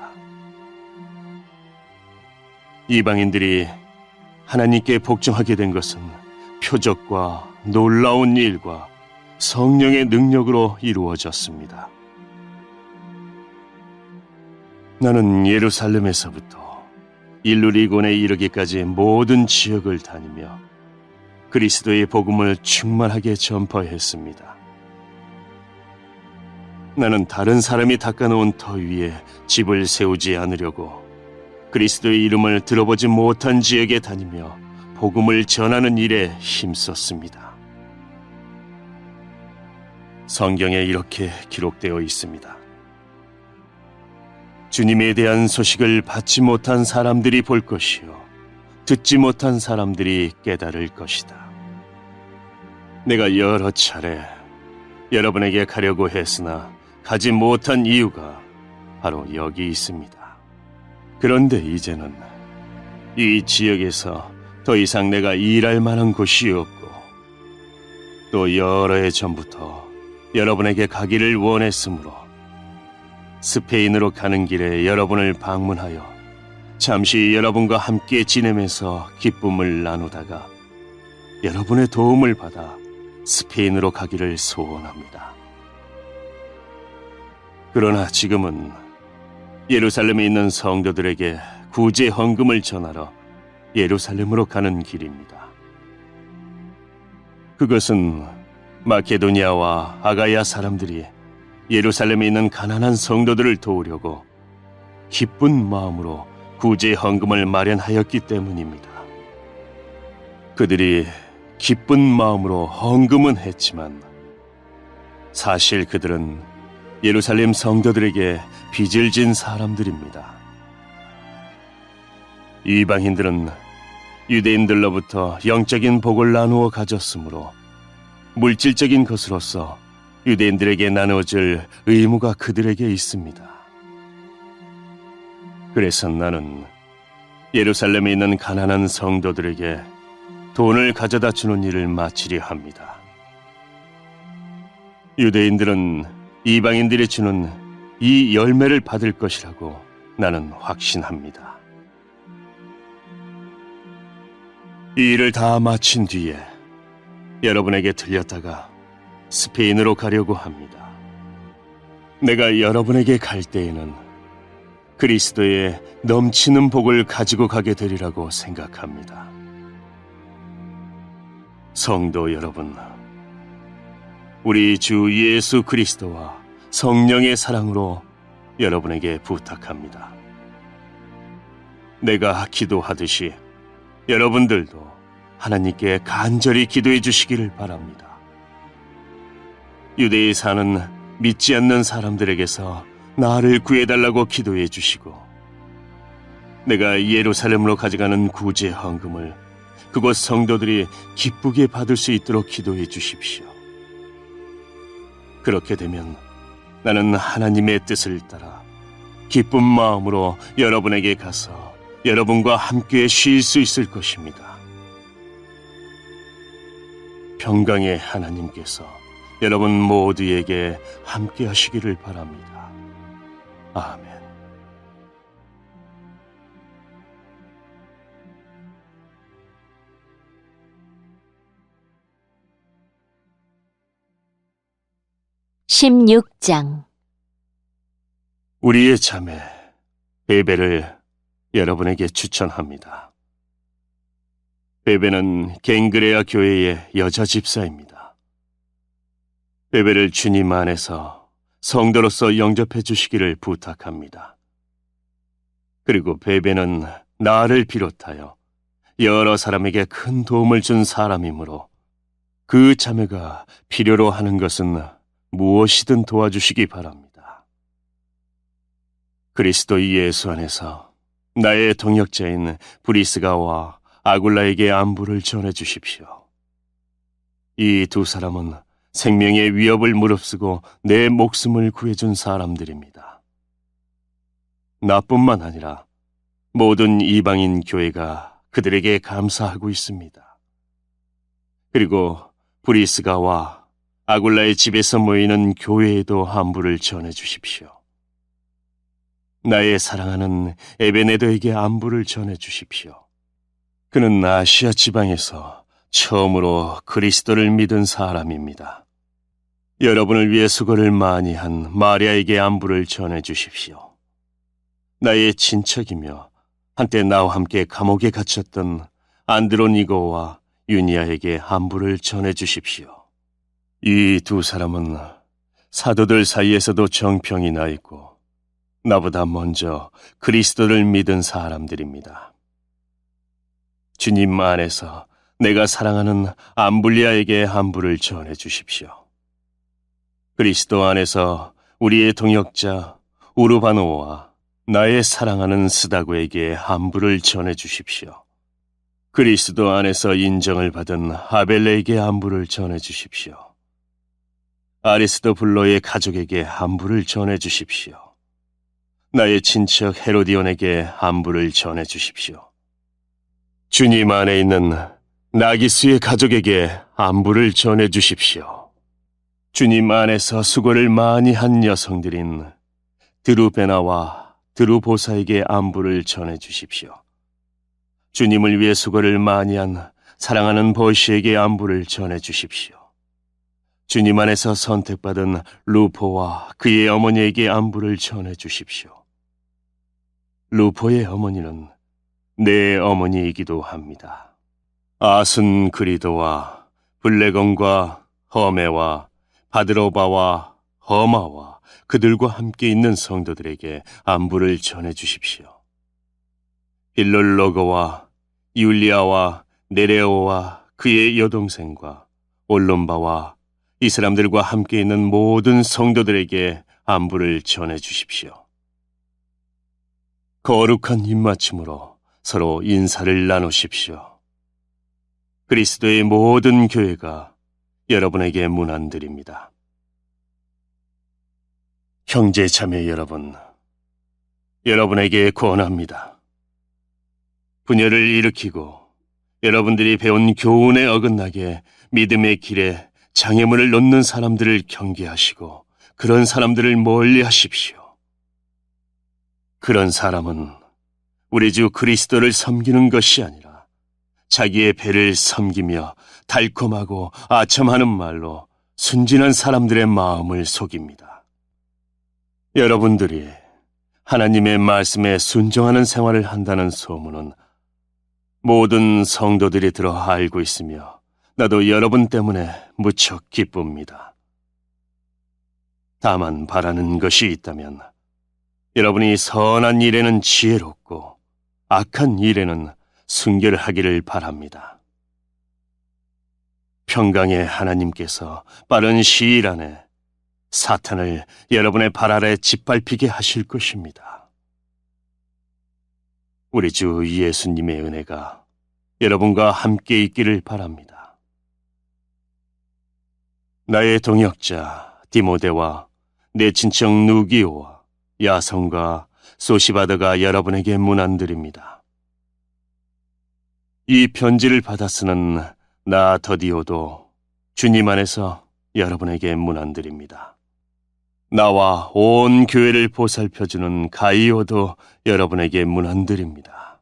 S2: 이방인들이 하나님께 복종하게 된 것은 표적과 놀라운 일과 성령의 능력으로 이루어졌습니다. 나는 예루살렘에서부터 일루리곤에 이르기까지 모든 지역을 다니며 그리스도의 복음을 충만하게 전파했습니다. 나는 다른 사람이 닦아놓은 터 위에 집을 세우지 않으려고 그리스도의 이름을 들어보지 못한 지역에 다니며 복음을 전하는 일에 힘썼습니다. 성경에 이렇게 기록되어 있습니다. 주님에 대한 소식을 받지 못한 사람들이 볼 것이요 듣지 못한 사람들이 깨달을 것이다. 내가 여러 차례 여러분에게 가려고 했으나 가지 못한 이유가 바로 여기 있습니다. 그런데 이제는 이 지역에서 더 이상 내가 일할 만한 곳이 없고 또 여러 해 전부터 여러분에게 가기를 원했으므로 스페인으로 가는 길에 여러분을 방문하여 잠시 여러분과 함께 지내면서 기쁨을 나누다가 여러분의 도움을 받아 스페인으로 가기를 소원합니다. 그러나 지금은 예루살렘에 있는 성도들에게 구제 헌금을 전하러 예루살렘으로 가는 길입니다. 그것은 마케도니아와 아가야 사람들이 예루살렘에 있는 가난한 성도들을 도우려고 기쁜 마음으로 구제 헌금을 마련하였기 때문입니다. 그들이 기쁜 마음으로 헌금은 했지만 사실 그들은 예루살렘 성도들에게 빚을 진 사람들입니다. 이방인들은 유대인들로부터 영적인 복을 나누어 가졌으므로 물질적인 것으로서 유대인들에게 나누어줄 의무가 그들에게 있습니다. 그래서 나는 예루살렘에 있는 가난한 성도들에게 돈을 가져다 주는 일을 마치려 합니다. 유대인들은 이방인들이 주는 이 열매를 받을 것이라고 나는 확신합니다. 이 일을 다 마친 뒤에 여러분에게 들렸다가 스페인으로 가려고 합니다. 내가 여러분에게 갈 때에는 그리스도의 넘치는 복을 가지고 가게 되리라고 생각합니다. 성도 여러분, 우리 주 예수 그리스도와 성령의 사랑으로 여러분에게 부탁합니다. 내가 기도하듯이 여러분들도 하나님께 간절히 기도해 주시기를 바랍니다. 유대에 사는 믿지 않는 사람들에게서 나를 구해달라고 기도해 주시고 내가 예루살렘으로 가져가는 구제 헌금을 그곳 성도들이 기쁘게 받을 수 있도록 기도해 주십시오. 그렇게 되면 나는 하나님의 뜻을 따라 기쁜 마음으로 여러분에게 가서 여러분과 함께 쉴 수 있을 것입니다. 평강의 하나님께서 여러분 모두에게 함께 하시기를 바랍니다. 아멘.
S1: (16장)
S2: 우리의 자매 베베를 여러분에게 추천합니다. 베베는 갱그레아 교회의 여자 집사입니다. 베베를 주님 안에서 성도로서 영접해 주시기를 부탁합니다. 그리고 베베는 나를 비롯하여 여러 사람에게 큰 도움을 준 사람이므로 그 자매가 필요로 하는 것은 무엇이든 도와주시기 바랍니다. 그리스도 예수 안에서 나의 동역자인 브리스가와 아굴라에게 안부를 전해 주십시오. 이 두 사람은 생명의 위협을 무릅쓰고 내 목숨을 구해준 사람들입니다. 나뿐만 아니라 모든 이방인 교회가 그들에게 감사하고 있습니다. 그리고 브리스가와 아굴라의 집에서 모이는 교회에도 안부를 전해 주십시오. 나의 사랑하는 에베네도에게 안부를 전해 주십시오. 그는 아시아 지방에서 처음으로 그리스도를 믿은 사람입니다. 여러분을 위해 수고를 많이 한 마리아에게 안부를 전해 주십시오. 나의 친척이며 한때 나와 함께 감옥에 갇혔던 안드로니고와 유니아에게 안부를 전해 주십시오. 이 두 사람은 사도들 사이에서도 정평이 나 있고 나보다 먼저 그리스도를 믿은 사람들입니다. 주님 안에서 내가 사랑하는 암블리아에게 안부를 전해 주십시오. 그리스도 안에서 우리의 동역자 우르바노와 나의 사랑하는 스다고에게 안부를 전해 주십시오. 그리스도 안에서 인정을 받은 아벨레에게 안부를 전해 주십시오. 아리스도블로의 가족에게 안부를 전해 주십시오. 나의 친척 헤로디온에게 안부를 전해 주십시오. 주님 안에 있는 나기스의 가족에게 안부를 전해 주십시오. 주님 안에서 수고를 많이 한 여성들인 드루베나와 드루보사에게 안부를 전해 주십시오. 주님을 위해 수고를 많이 한 사랑하는 보시에게 안부를 전해 주십시오. 주님 안에서 선택받은 루포와 그의 어머니에게 안부를 전해 주십시오. 루포의 어머니는 내 어머니이기도 합니다. 아순 그리도와 블레건과 허메와 바드로바와 허마와 그들과 함께 있는 성도들에게 안부를 전해 주십시오. 빌롤로고와 율리아와 네레오와 그의 여동생과 올론바와 이 사람들과 함께 있는 모든 성도들에게 안부를 전해 주십시오. 거룩한 입맞춤으로 서로 인사를 나누십시오. 그리스도의 모든 교회가 여러분에게 문안드립니다. 형제 자매 여러분, 여러분에게 권합니다. 분열을 일으키고 여러분들이 배운 교훈에 어긋나게 믿음의 길에 장애물을 놓는 사람들을 경계하시고 그런 사람들을 멀리 하십시오. 그런 사람은 우리 주 그리스도를 섬기는 것이 아니라 자기의 배를 섬기며 달콤하고 아첨하는 말로 순진한 사람들의 마음을 속입니다. 여러분들이 하나님의 말씀에 순종하는 생활을 한다는 소문은 모든 성도들이 들어 알고 있으며 나도 여러분 때문에 무척 기쁩니다. 다만 바라는 것이 있다면 여러분이 선한 일에는 지혜롭고 악한 일에는 순결하기를 바랍니다. 평강의 하나님께서 빠른 시일 안에 사탄을 여러분의 발 아래 짓밟히게 하실 것입니다. 우리 주 예수님의 은혜가 여러분과 함께 있기를 바랍니다. 나의 동역자 디모데와 내 친척 누기오와 야성과 소시바드가 여러분에게 문안드립니다. 이 편지를 받아 쓰는 나 더디오도 주님 안에서 여러분에게 문안드립니다. 나와 온 교회를 보살펴주는 가이오도 여러분에게 문안드립니다.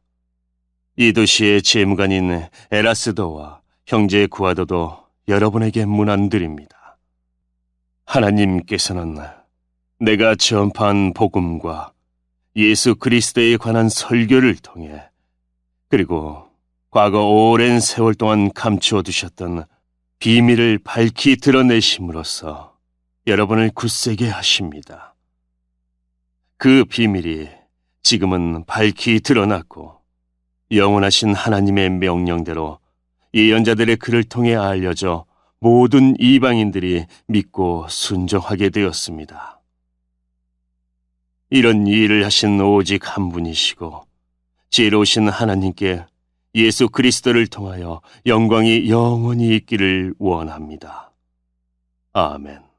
S2: 이 도시의 재무관인 에라스도와 형제 구아도도 여러분에게 문안드립니다. 하나님께서는 내가 전파한 복음과 예수 그리스도에 관한 설교를 통해 그리고 과거 오랜 세월 동안 감추어 두셨던 비밀을 밝히 드러내심으로써 여러분을 굳세게 하십니다. 그 비밀이 지금은 밝히 드러났고 영원하신 하나님의 명령대로 예언자들의 글을 통해 알려져 모든 이방인들이 믿고 순종하게 되었습니다. 이런 일을 하신 오직 한 분이시고 지혜로우신 하나님께 예수 그리스도를 통하여 영광이 영원히 있기를 원합니다. 아멘.